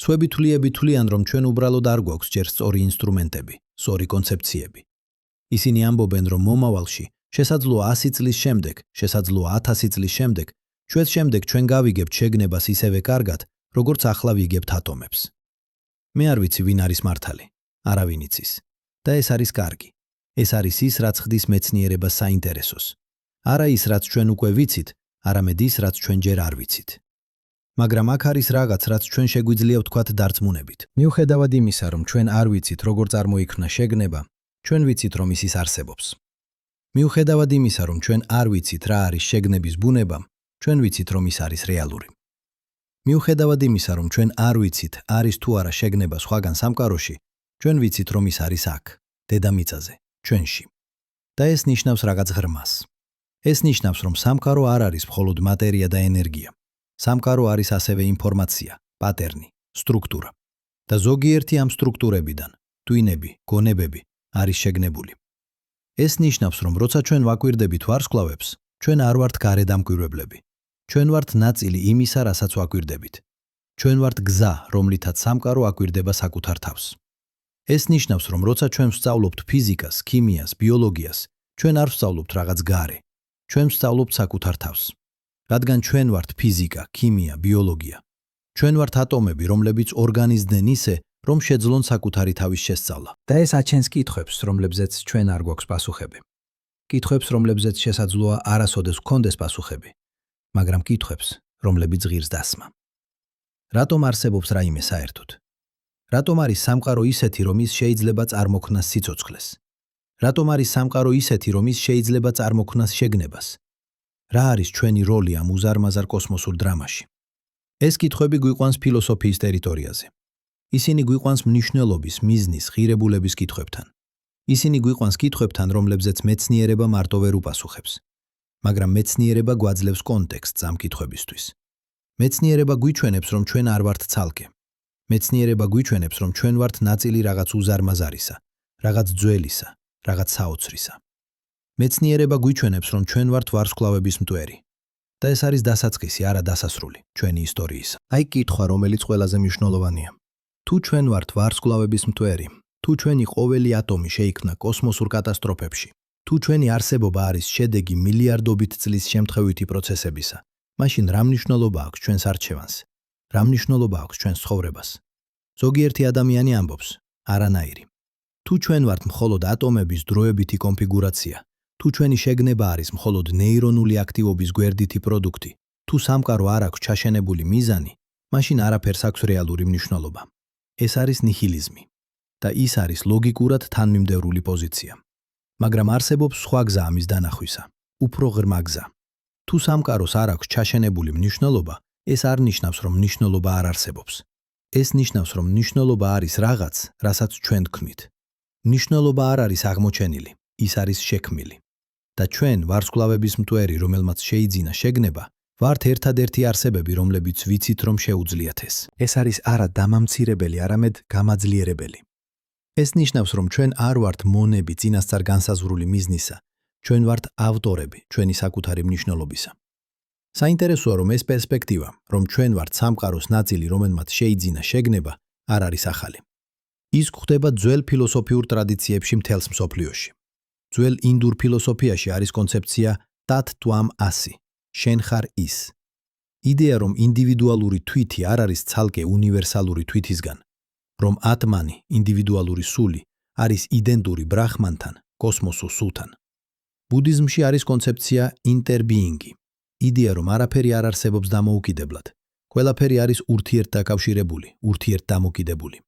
სვები თვლიან, რომ ჩვენ უბრალოდ არ გვაქვს ჯერ სწორი ინსტრუმენტები, სწორი კონცეფციები. ისინი ამბობენ, რომ მომავალში, შესაძლოა 100 წლის შემდეგ, შესაძლოა 1000 წლის შემდეგ, ჩვენ გავიგებთ შეგნებას ისევე კარგად, როგორც ახლა ვიგებთ ატომებს. მე არ ვიცი, ვინ არის მართალი. არავინ იცის. და ეს არის კარგი. ეს არის ის, რაც ხდის მეცნიერებას საინტერესოს. არა ის, რაც ჩვენ უკვე ვიცით, არამედ ის, რაც ჩვენ ჯერ არ ვიცით. მაგრამ აქ არის რაღაც, რაც ჩვენ შეგვიძლია ვთქვათ დარწმუნებით. მიუხედავად იმისა, რომ ჩვენ არ ვიცით, როგორ წარმოიქმნა შეგნება, ჩვენ ვიცით, რომ ის არსებობს. მიუხედავად იმისა, რომ ჩვენ არ ვიცით, რა არის შეგნების ბუნება, ჩვენ ვიცით, რომ ის არის რეალური. მიუხედავად იმისა, რომ ჩვენ არ ვიცით, არის თუ არა შეგნება სხვაგან სამყაროში, ჩვენ ვიცით, რომ ის არის აქ, დედამიწაზე, ჩვენში. და ეს ნიშნავს რაღაც ღრმას. ეს ნიშნავს, რომ სამყარო არ არის მხოლოდ მატერია და ენერგია. სამყარო არის ასევე ინფორმაცია, პატერნი, სტრუქტურა. და ზოგიერთი ამ სტრუქტურებიდან, ტვინები, გონებები, არის შეგნებული. ეს ნიშნავს, რომ როცა ჩვენ ვაკვირდებით ვარსკვლავებს, ჩვენ არ ვართ გარედამკვირვებლები. ჩვენ ვართ ნაწილი იმისა, რასაც ვაკვირდებით. ჩვენ ვართ გზა, რომლითაც სამყარო აკვირდება საკუთარ თავს. ეს ნიშნავს, რომ როცა ჩვენ ვსწავლობთ ფიზიკას, ქიმიას, ბიოლოგიას, ჩვენ არ ვსწავლობთ რაღაც გარე. ჩვენ ვსწავლობთ საკუთარ თავს. რადგან ჩვენ ვართ ფიზიკა, ქიმია, ბიოლოგია. ჩვენ ვართ ატომები, რომლებიც ორგანიზდნენ ისე, რომ შეძლონ საკუთარი თავის შესწავლა. და ეს აჩენს კითხვებს, რომლებზეც ჩვენ არ გვაქვს პასუხები. კითხვებს, რომლებზეც შესაძლოა არასოდეს გქონდეს პასუხები, მაგრამ კითხვებს, რომლებიც ღირს დასმა. რატომ არსებობს რაიმე საერთოდ? რატომ არის სამყარო ისეთი, რომ ის შეიძლება წარმოქმნას სიცოცხლეს? რატომ არის სამყარო ისეთი, რომ ის შეიძლება წარმოქმნას შეგნებას? რა არის ჩვენი როლი ამ უზარმაზარ კოსმოსურ დრამაში? ეს კითხვები გვიყვანს ფილოსოფიის ტერიტორიაზე. ისინი გვიყვანს მნიშვნელობის, მიზნის, ღირებულების კითხვებთან. ისინი გვიყვანს კითხვებთან, რომლებზეც მეცნიერება მარტო ვერ უპასუხებს. მაგრამ მეცნიერება გვაძლევს კონტექსტს ამ კითხვებისთვის. მეცნიერება გვიჩვენებს, რომ ჩვენ არ ვართ ცალკე. მეცნიერება გვიჩვენებს, რომ ჩვენ ვართ ნაწილი რაღაც უზარმაზარისა, რაღაც ძველისა, რაღაც საოცრისა. მეცნიერება გვიჩვენებს, რომ ჩვენ ვართ ვარსკვლავების მტვერი. და ეს არის დასაწყისი, არა დასასრული, ჩვენი ისტორიისა. აი კითხვა, რომელიც ყველაზე მნიშვნელოვანია. თუ ჩვენ ვართ ვარსკვლავების მტვერი, თუ ჩვენი ყოველი ატომი შეიქმნა კოსმოსურ კატასტროფებში, თუ ჩვენი არსებობა არის შედეგი მილიარდობით წლის შემთხვევითი პროცესებისა, მაშინ რა მნიშვნელობა აქვს ჩვენს არჩევანს? რა მნიშვნელობა აქვს ჩვენს ცხოვრებას? ზოგიერთი ადამიანი ამბობს, არანაირი. თუ ჩვენ ვართ მხოლოდ ატომების დროებითი კონფიგურაცია, თუ ჩვენი შეგნება არის მხოლოდ ნეირონული აქტივობის გვერდითი პროდუქტი, თუ სამყარო არ აქვს ჩაშენებული მიზანი, მაშინ არაფერს აქვს რეალური მნიშვნელობა. ეს არის ნიჰილიზმი და ის არის ლოგიკურად თანმიმდევრული პოზიცია. მაგრამ არსებობს სხვა გზა ამის დანახვისა, უფრო ღრმა გზა. თუ სამყაროს არ აქვს ჩაშენებული მნიშვნელობა, ეს არ ნიშნავს, რომ მნიშვნელობა არ არსებობს. ეს ნიშნავს, რომ მნიშვნელობა არის რაღაც, რასაც ჩვენ თქვით. მნიშვნელობა არ არის აღმოჩენილი, ის არის შექმნილი. და ჩვენ, ვარსკვლავების მტვერი, რომელმაც შეიძინა შეგნება, ვართ ერთადერთი არსებები, რომლებიც ვიცით, რომ შეუძლიათ ეს. ეს არის არა დამამცირებელი, არამედ გამაძლიერებელი. ეს ნიშნავს, რომ ჩვენ არ ვართ მონები წინასწარ განსაზღვრული მიზნისა, ჩვენ ვართ ავტორები ჩვენი საკუთარი მნიშვნელობისა. საინტერესოა, რომ ეს პერსპექტივა, რომ ჩვენ ვართ სამყაროს ნაწილი, რომელმაც შეიძინა შეგნება, არ არის ახალი. ის გვხვდება ძველ ფილოსოფიურ ტრადიციებში მთელს მსოფლიოში. ძველ ინდურ ფილოსოფიაში არის კონცეფცია ტათ ტვამ ასი, შენ ხარ ის. იდეა, რომ ინდივიდუალური თვითი არ არის ცალკე უნივერსალური თვითისგან, რომ ატმანი, ინდივიდუალური სული, არის იდენტური ბრაჰმანთან, კოსმოსურ სულთან. ბუდიზმში არის კონცეფცია ინტერბიინგი. იდეა, რომ არაფერი არ არსებობს დამოუკიდებლად. ყველაფერი არის ურთიერთდაკავშირებული, ურთიერთდამოკიდებული.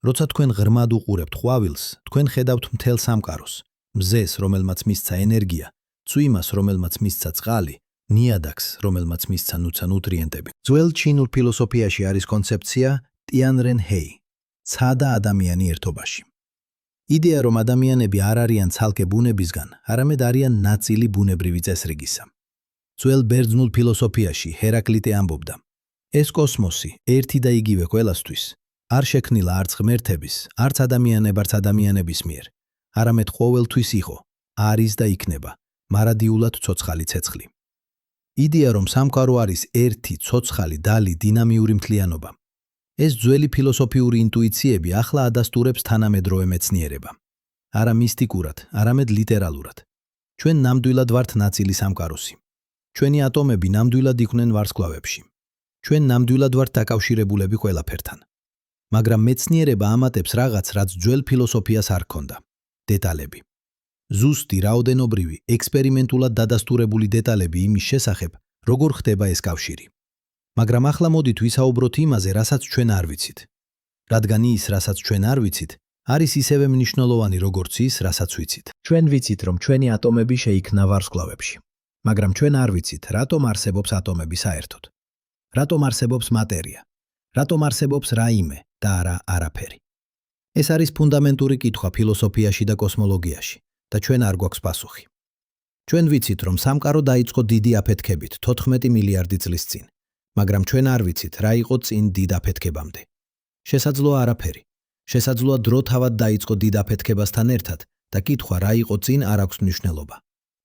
როცა თქვენ ღრმად უყურებთ ყვავილს, თქვენ ხედავთ მთელ სამყაროს, მზეს, რომელმაც მისცა ენერგია, წვიმას, რომელმაც მისცა წყალი, ნიადაგს, რომელმაც მისცა ნუტრიენტები. ძველ ჩინურ ფილოსოფიაში არის კონცეფცია ტიანრენ ჰეი, ცა და ადამიანი ერთობაში. იდეა, რომ ადამიანები არ არიან ცალკე ბუნებისგან, არამედ არიან ნაწილი ბუნებრივი წესრიგისა. ძველ ბერძნულ ფილოსოფიაში ჰერაკლიტე ამბობდა, ეს კოსმოსი, ერთი და იგივე ყველასთვის, არ შექმნილა არც ღმერთების, არც ადამიანების მიერ, არამედ ყოველთვის იყო, არის და იქნება, მარადიულად ცოცხალი ცეცხლი. იდეა, რომ სამყარო არის ერთი ცოცხალი დალი დინამიური მთლიანობა. ეს ძველი ფილოსოფიური ინტუიციები ახლა ადასტურებს თანამედროვე მეცნიერება. არა მისტიკურად, არამედ ლიტერალურად. ჩვენ ნამდვილად ვართ ნაწილი სამყაროსი. ჩვენი ატომები ნამდვილად იყვნენ ვარსკვლავებში. ჩვენ ნამდვილად ვართ დაკავშირებულები ყველაფერთან. მაგრამ მეცნიერება ამატებს რაღაც, რაც ძველ ფილოსოფიას არ ჰქონდა. დეტალები. ზუსტი, რაოდენობრივი, ექსპერიმენტულად დადასტურებული დეტალები იმის შესახებ, როგორ ხდება ეს კავშირი. მაგრამ ახლა მოდით ვისაუბროთ იმაზე, რასაც ჩვენ არ ვიცით. რადგან ის, რასაც ჩვენ არ ვიცით, არის ისევე მნიშვნელოვანი, როგორც ის, რასაც ვიცით. ჩვენ ვიცით, რომ ჩვენი ატომები შეიქმნა ვარსკვლავებში. მაგრამ ჩვენ არ ვიცით, რატომ არსებობს ატომები საერთოდ. რატომ არსებობს მატერია. რატომ არსებობს რაიმე და არა არაფერი. ეს არის ფუნდამენტური კითხვა ფილოსოფიაში და კოსმოლოგიაში და ჩვენ არ გვაქვს პასუხი. ჩვენ ვიცით, რომ სამყარო დაიწყო დიდი აფეთქებით 14 მილიარდი წლის წინ, მაგრამ ჩვენ არ ვიცით, რა იყო წინ დიდ აფეთქებამდე. შესაძლოა არაფერი. შესაძლოა დრო თავად დაიწყო დიდ აფეთქებასთან ერთად და კითხვა რა იყო წინ არ აქვს მნიშვნელობა.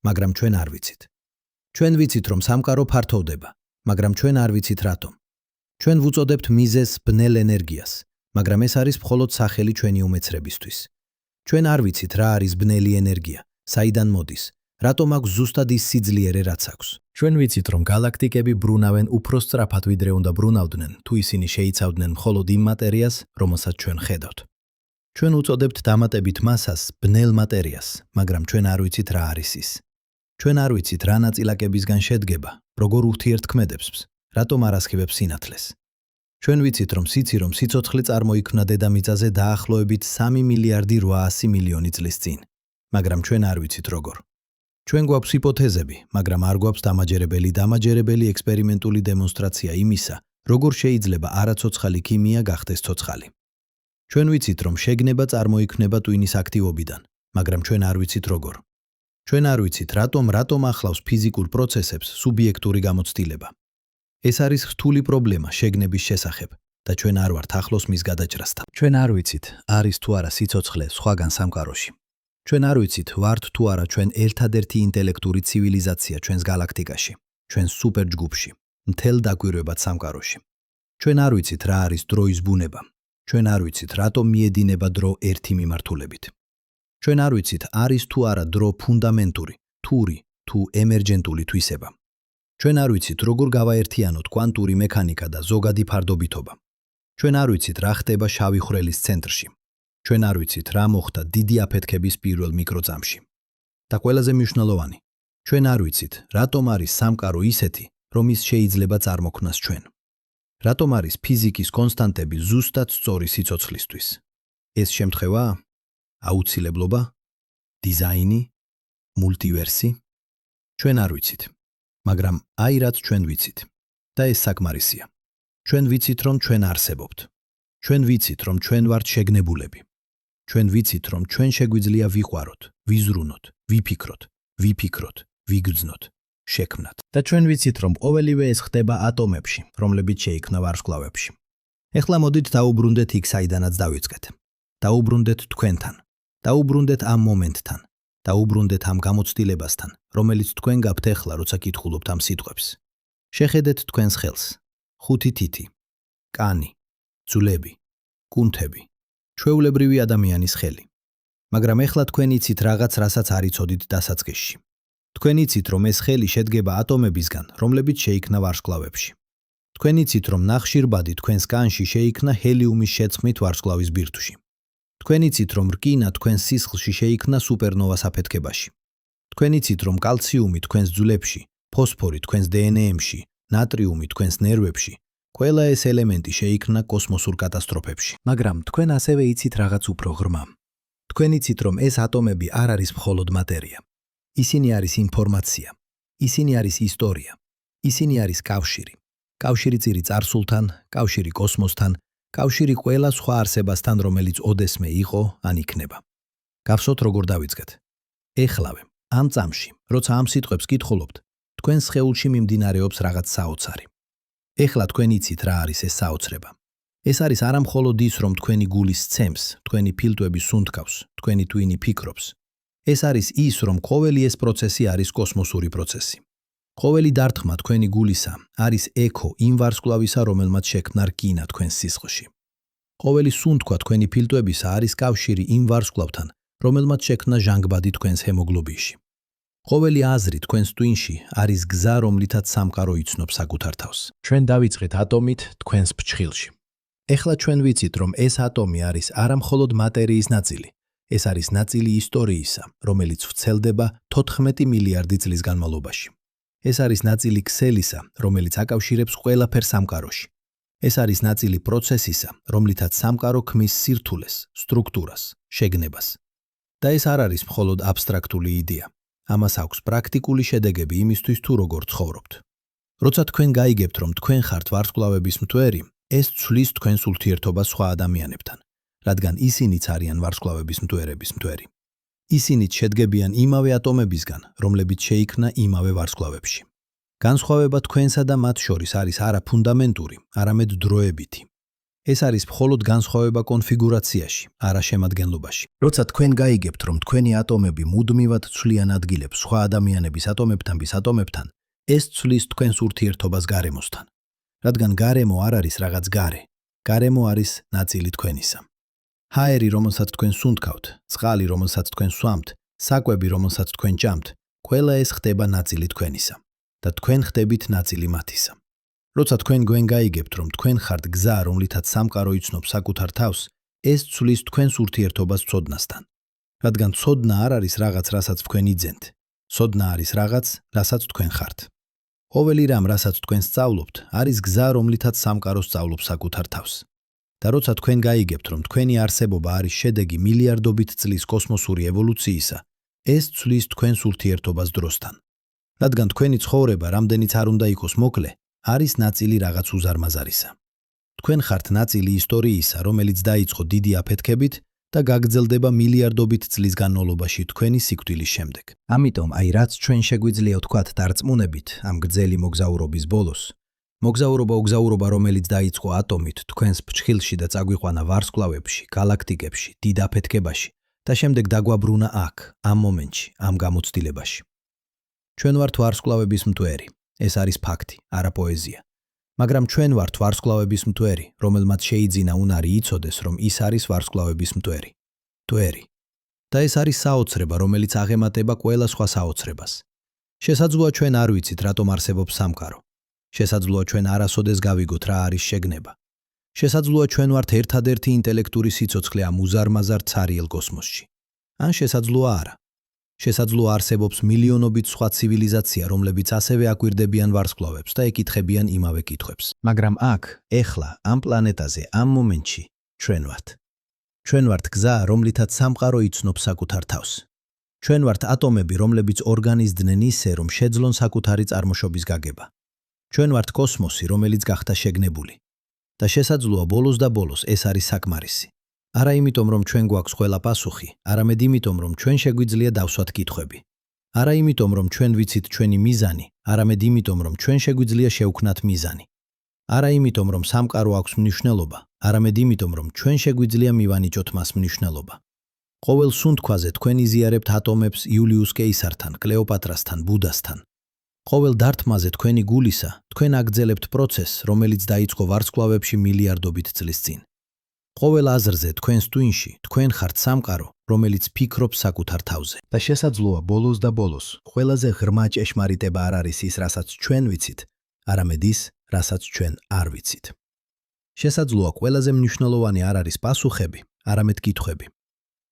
მაგრამ ჩვენ არ ვიცით. ჩვენ ვიცით, რომ სამყარო ფართოვდება, მაგრამ ჩვენ არ ვიცით რატომ. ჩვენ ვუწოდებთ მიზეზს ბნელ ენერგიას, მაგრამ ეს არის მხოლოდ სახელი ჩვენი უმეცრებისთვის. ჩვენ არ ვიცით რა არის ბნელი ენერგია, საიდან მოდის, რატომ აქვს ზუსტად ის სიძლიერე, რაც აქვს. ჩვენ ვიცით, რომ გალაქტიკები ბრუნავენ უფრო სწრაფად, ვიდრე უნდა ბრუნავდნენ, თუ ისინი შეიცავდნენ მხოლოდ იმ მატერიას, რომელსაც ჩვენ ხედავთ. ჩვენ უწოდებთ დამატებით მასას ბნელ მატერიას, მაგრამ ჩვენ არ ვიცით რა არის ის. ჩვენ არ ვიცით რა ნაწილაკებისგან შედგება, როგორ ურთიერთქმედებს, რატომ არ ასხივებს სინათლეს. ჩვენ ვიცით, რომ სიცოცხლე წარმოიქმნა დედამიწაზე დაახლოებით 3 მილიარდი 800 მილიონი წლის წინ, მაგრამ ჩვენ არ ვიცით როგორ. ჩვენ გვაქვს ჰიპოთეზები, მაგრამ არ გვაქვს დამაჯერებელი ექსპერიმენტული დემონსტრაცია იმისა, როგორ შეიძლება არაცოცხალი ქიმია გახდეს ცოცხალი. ჩვენ ვიცით, რომ შეგნება წარმოიქმნება ტვინის აქტივობიდან, მაგრამ ჩვენ არ ვიცით როგორ. ჩვენ არ ვიცით, რატომ ახლავს ფიზიკურ პროცესებს სუბიექტური გამოცდილება. ეს არის რთული პრობლემა შეგნების შესახებ და ჩვენ არ ვართ ახლოს მის გადაჭრასთან. ჩვენ არ ვიცით, არის თუ არა სიცოცხლე სხვაგან სამყაროში. ჩვენ არ ვიცით, ვართ თუ არა ჩვენ ერთადერთი ინტელექტური ცივილიზაცია ჩვენს გალაქტიკაში, ჩვენს სუპერჯგუფში, მთელ დაკვირვებად სამყაროში. ჩვენ არ ვიცით, რა არის დროის ბუნება. ჩვენ არ ვიცით, რატომ მიედინება დრო ერთი მიმართულებით. ჩვენ არ ვიცით, არის თუ არა დრო ფუნდამენტური, თური თუ ემერჯენტული თვისება. ჩვენ არ ვიცით, როგორ გავაერთიანოთ კვანტური მექანიკა და ზოგადი ფარდობითობა. ჩვენ არ ვიცით, რა ხდება შავი ხვრელის ცენტრში. ჩვენ არ ვიცით, რა მოხდა დიდი აფეთქების პირველ მიკროწამში. და ყველაზე მნიშვნელოვანი, ჩვენ არ ვიცით, რატომ არის სამყარო ისეთი, რომ ის შეიძლება წარმოქმნას ჩვენ. რატომ არის ფიზიკის კონსტანტები ზუსტად სწორი სიცოცხლისთვის. ეს შემთხვევაა? აუცილებლობა? დიზაინი? მულტივერსი? ჩვენ არ ვიცით. მაგრამ აი რაც ჩვენ ვიცით. და ეს საკმარისია. ჩვენ ვიცით, რომ ჩვენ არსებობთ. ჩვენ ვიცით, რომ ჩვენ ვართ შეგნებულები. ჩვენ ვიცით, რომ ჩვენ შეგვიძლია ვიყვაროთ, ვიზრუნოთ, ვიფიქროთ, ვიგრძნოთ, შექმნათ. და ჩვენ ვიცით, რომ ყოველივე ეს ხდება ატომებში, რომლებიც შეიქმნა ვარსკვლავებში. ეხლა მოდით დაუბრუნდეთ იქ, საიდანაც დავიწყეთ. დაუბრუნდეთ თქვენთან. დაუბრუნდეთ ამ მომენტთან. დაუბრუნდეთ ამ გამოცდილებასთან, რომელიც თქვენ გაქვთ ეხლა, როცა კითხულობთ ამ სიტყვებს. შეხედეთ თქვენს ხელს. 5 თითი, კანი, ძვლები, კუნთები, ჩვეულებრივი ადამიანის ხელი. მაგრამ ეხლა თქვენ იცით რაღაც, რასაც არ იცოდით დასაწყისში. თქვენ იცით, რომ ეს ხელი შედგება ატომებისგან, რომლებიც შეიქმნა ვარსკვლავებში. თქვენ იცით, რომ ნახშირბადი თქვენს კანში შეიქმნა ჰელიუმის შეწყმით ვარსკვლავის ბირთვში. თქვენ იცით, რომ რკინა თქვენს სისხლში შეიქმნა სუპერნოვას აფეთქებაში. თქვენ იცით, რომ კალციუმი თქვენს ძვლებში, ფოსფორი თქვენს დნმ-ში, ნატრიუმი თქვენს ნერვებში, ყველა ეს ელემენტი შეიქმნა კოსმოსურ კატასტროფებში. მაგრამ თქვენ ასევე იცით რაღაც უფრო ღრმა. თქვენ იცით, რომ ეს ატომები არ არის მხოლოდ მატერია. ისინი არის ინფორმაცია. ისინი არის ისტორია. ისინი არის კავშირი. კავშირი წირი წარსულთან, კავშირი კოსმოსთან, კავშირი ყველა სხვა არსებასთან, რომელიც ოდესმე იყო ან იქნება. გახსოვთ, როგორ დავიწყეთ. ეხლავე, ამ წამში, როცა ამ სიტყვებს კითხულობთ, თქვენ სხეულში მიმდინარეობს რაღაც საოცარი. ეხლა თქვენ იცით რა არის ეს საოცრება. ეს არის არა მხოლოდ ის, რომ თქვენი გული სცემს, თქვენი ფილტვები სუნთქავს, თქვენი ტვინი ფიქრობს. ეს არის ის, რომ ყოველი ეს პროცესი არის კოსმოსური პროცესი. ყოველი დარტყმა თქვენი გულისა არის ექო იმ ვარსკვლავისა, რომელმაც შექმნა რკინა თქვენს სისხლში. ყოველი სუნთქვა თქვენი ფილტვებისა არის კავშირი იმ ვარსკვლავთან, რომელმაც შექმნა ჟანგბადი თქვენს ჰემოგლობინში. ყოველი აზრი თქვენს ტვინში არის გზა, რომლითაც სამყარო იცნობს საკუთარ თავს. ჩვენ დავიწყეთ ატომით თქვენს ფჩხილში. ეხლა ჩვენ ვიცით, რომ ეს ატომი არის არა მხოლოდ მატერიის ნაწილი, ეს არის ნაწილი ისტორიისა, რომელიც ვრცელდება 14 მილიარდი წლის განმავლობაში. ეს არის ნაწილი ქსელისა, რომელიც აკავშირებს ყველაფერს სამყაროში. ეს არის ნაწილი პროცესისა, რომლითაც სამყარო ქმნის სირთულეს, სტრუქტურას, შეგნებას. და ეს არ არის მხოლოდ აბსტრაქტული იდეა. ამას აქვს პრაქტიკული შედეგები იმისთვის, თუ როგორ ცხოვრობთ. როცა თქვენ გაიგებთ, რომ თქვენ ხართ ვარსკვლავების მტვერი, ეს ცვლის თქვენს ურთიერთობას სხვა ადამიანებთან, რადგან ისინიც არიან ვარსკვლავების მტვერების მტვერი. ისინიც შედგებიან იმავე ატომებისგან, რომლებიც შეიქმნა იმავე ვარსკვლავებში. განსხვავება თქვენსა და მათ შორის არის არა ფუნდამენტური, არამედ დროებითი. ეს არის მხოლოდ განსხვავება კონფიგურაციაში, არა შემადგენლობაში. როცა თქვენ გაიგებთ, რომ თქვენი ატომები მუდმივად ცვლიან ადგილებს სხვა ადამიანების ატომებთან, ეს ცვლის თქვენს ურთიერთობას გარემოსთან. რადგან გარემო არ არის რაღაც გარე, გარემო არის ნაწილი თქვენისა. ჰაერი, რომელსაც თქვენ სუნთქავთ, წყალი, რომელსაც თქვენ სვამთ, საკვები, რომელსაც თქვენ ჭამთ, ყველა ეს ხდება ნაწილი თქვენისა და თქვენ ხდებით ნაწილი მათისა. როცა თქვენ გაიგებთ, რომ თქვენ ხართ გზა, რომლითაც სამყარო იცნობს საკუთარ თავს, ეს ცვლის თქვენს ურთიერთობას ცოდნასთან. რადგან ცოდნა არ არის რაღაც, რასაც თქვენ იძენთ, ცოდნა არის რაღაც, რასაც თქვენ ხართ. ყოველი რამ, რასაც თქვენ სწავლობთ, არის გზა, რომლითაც სამყარო სწავლობს საკუთარ თავს. და როცა თქვენ გაიგებთ, რომ თქვენი არსებობა არის შედეგი მილიარდობით წლის კოსმოსური ევოლუციისა, ეს ცვლის თქვენს ურთიერთობას დროსთან. რადგან თქვენი ცხოვრება, რამდენიც არ უნდა იყოს მოკლე, არის ნაწილი რაღაც უზარმაზარისა. თქვენ ხართ ნაწილი ისტორიისა, რომელიც დაიწყო დიდი აფეთქებით და გაგრძელდება მილიარდობით წლის განმავლობაში თქვენი სიკვდილის შემდეგ. ამიტომ, რაც ჩვენ შეგვიძლია ვთქვათ დარწმუნებით ამ გრძელი მოგზაურობის ბოლოს, მოგზაურობა, რომელიც დაიწყო ატომით თქვენს ფჩხილში და წაგვიყვანა ვარსკვლავებში, გალაქტიკებში, დიდ აფეთქებაში და შემდეგ დაგვაბრუნა აქ, ამ მომენტში, ამ გამოცდილებაში. ჩვენ ვართ ვარსკვლავების მტვერი. ეს არის ფაქტი, არა პოეზია. მაგრამ ჩვენ ვართ ვარსკვლავების მტვერი, რომელმაც შეიძინა უნარი იცოდეს, რომ ის არის ვარსკვლავების მტვერი. მტვერი. და ეს არის საოცრება, რომელიც აღემატება ყველა სხვა საოცრებას. შესაძლოა ჩვენ არ ვიცით, რატომ არსებობს სამყარო. შესაძლოა ჩვენ არასოდეს გავიგოთ, რა არის შეგნება. შესაძლოა ჩვენ ვართ ერთადერთი ინტელექტური სიცოცხლე ამ უზარმაზარ ცარიელ კოსმოსში. ან შესაძლოა არა. შესაძლოა არსებობს მილიონობით სხვა ცივილიზაცია, რომლებიც ასევე აკვირდებიან ვარსკვლავებს და ეკითხებიან იმავე კითხვებს. მაგრამ აქ, ეხლა, ამ პლანეტაზე, ამ მომენტში, ჩვენ ვართ. ჩვენ ვართ გზა, რომლითაც სამყარო იცნობს საკუთარ თავს. ჩვენ ვართ ატომები, რომლებიც ორგანიზდნენ ისე, რომ შეძლონ საკუთარი წარმოშობის გაგება. ჩვენ ვართ კოსმოსი, რომელიც გახდა შეგნებული. და შესაძლოა ბოლოს და ბოლოს ეს არის საკმარისი. არა იმიტომ, რომ ჩვენ გვაქვს ყველა პასუხი, არამედ იმიტომ, რომ ჩვენ შეგვიძლია დავსვათ კითხვები. არა იმიტომ, რომ ჩვენ ვიცით ჩვენი მიზანი, არამედ იმიტომ, რომ ჩვენ შეგვიძლია შევქმნათ მიზანი. არა იმიტომ, რომ სამყარო აქვს მნიშვნელობა, არამედ იმიტომ, რომ ჩვენ შეგვიძლია მივანიჭოთ მას მნიშვნელობა. ყოველ სუნთქვაზე თქვენ იზიარებთ ატომებს იულიუს კეისართან, კლეოპატრასთან, ბუდასთან. ყოველ დარტყმაზე თქვენი გულისა, თქვენ აგრძელებთ პროცესს, რომელიც დაიწყო ვარსკვლავებში მილიარდობით წლის წინ. ყოველ აზრზე თქვენს ტვინში, თქვენ ხართ სამყარო, რომელიც ფიქრობს საკუთარ თავზე. და შესაძლოა ბოლოს და ბოლოს, ყველაზე ღრმა ჭეშმარიტება არ არის ის, რასაც ჩვენ ვიცით, არამედ ის, რასაც ჩვენ არ ვიცით. შესაძლოა ყველაზე მნიშვნელოვანი არ არის პასუხები, არამედ კითხვები.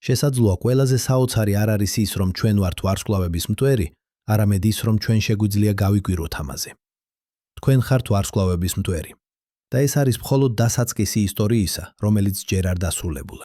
შესაძლოა ყველაზე საოცარი არ არის ის, რომ ჩვენ ვართ ვარსკვლავების მტვერი, არამედ ის, რომ ჩვენ შეგვიძლია გავიკვიროთ ამაზე. თქვენ ხართ ვარსკვლავების მტვერი. და ეს არის მხოლოდ დასაწყისი ისტორიისა, რომელიც ჯერ არ დასრულებულა.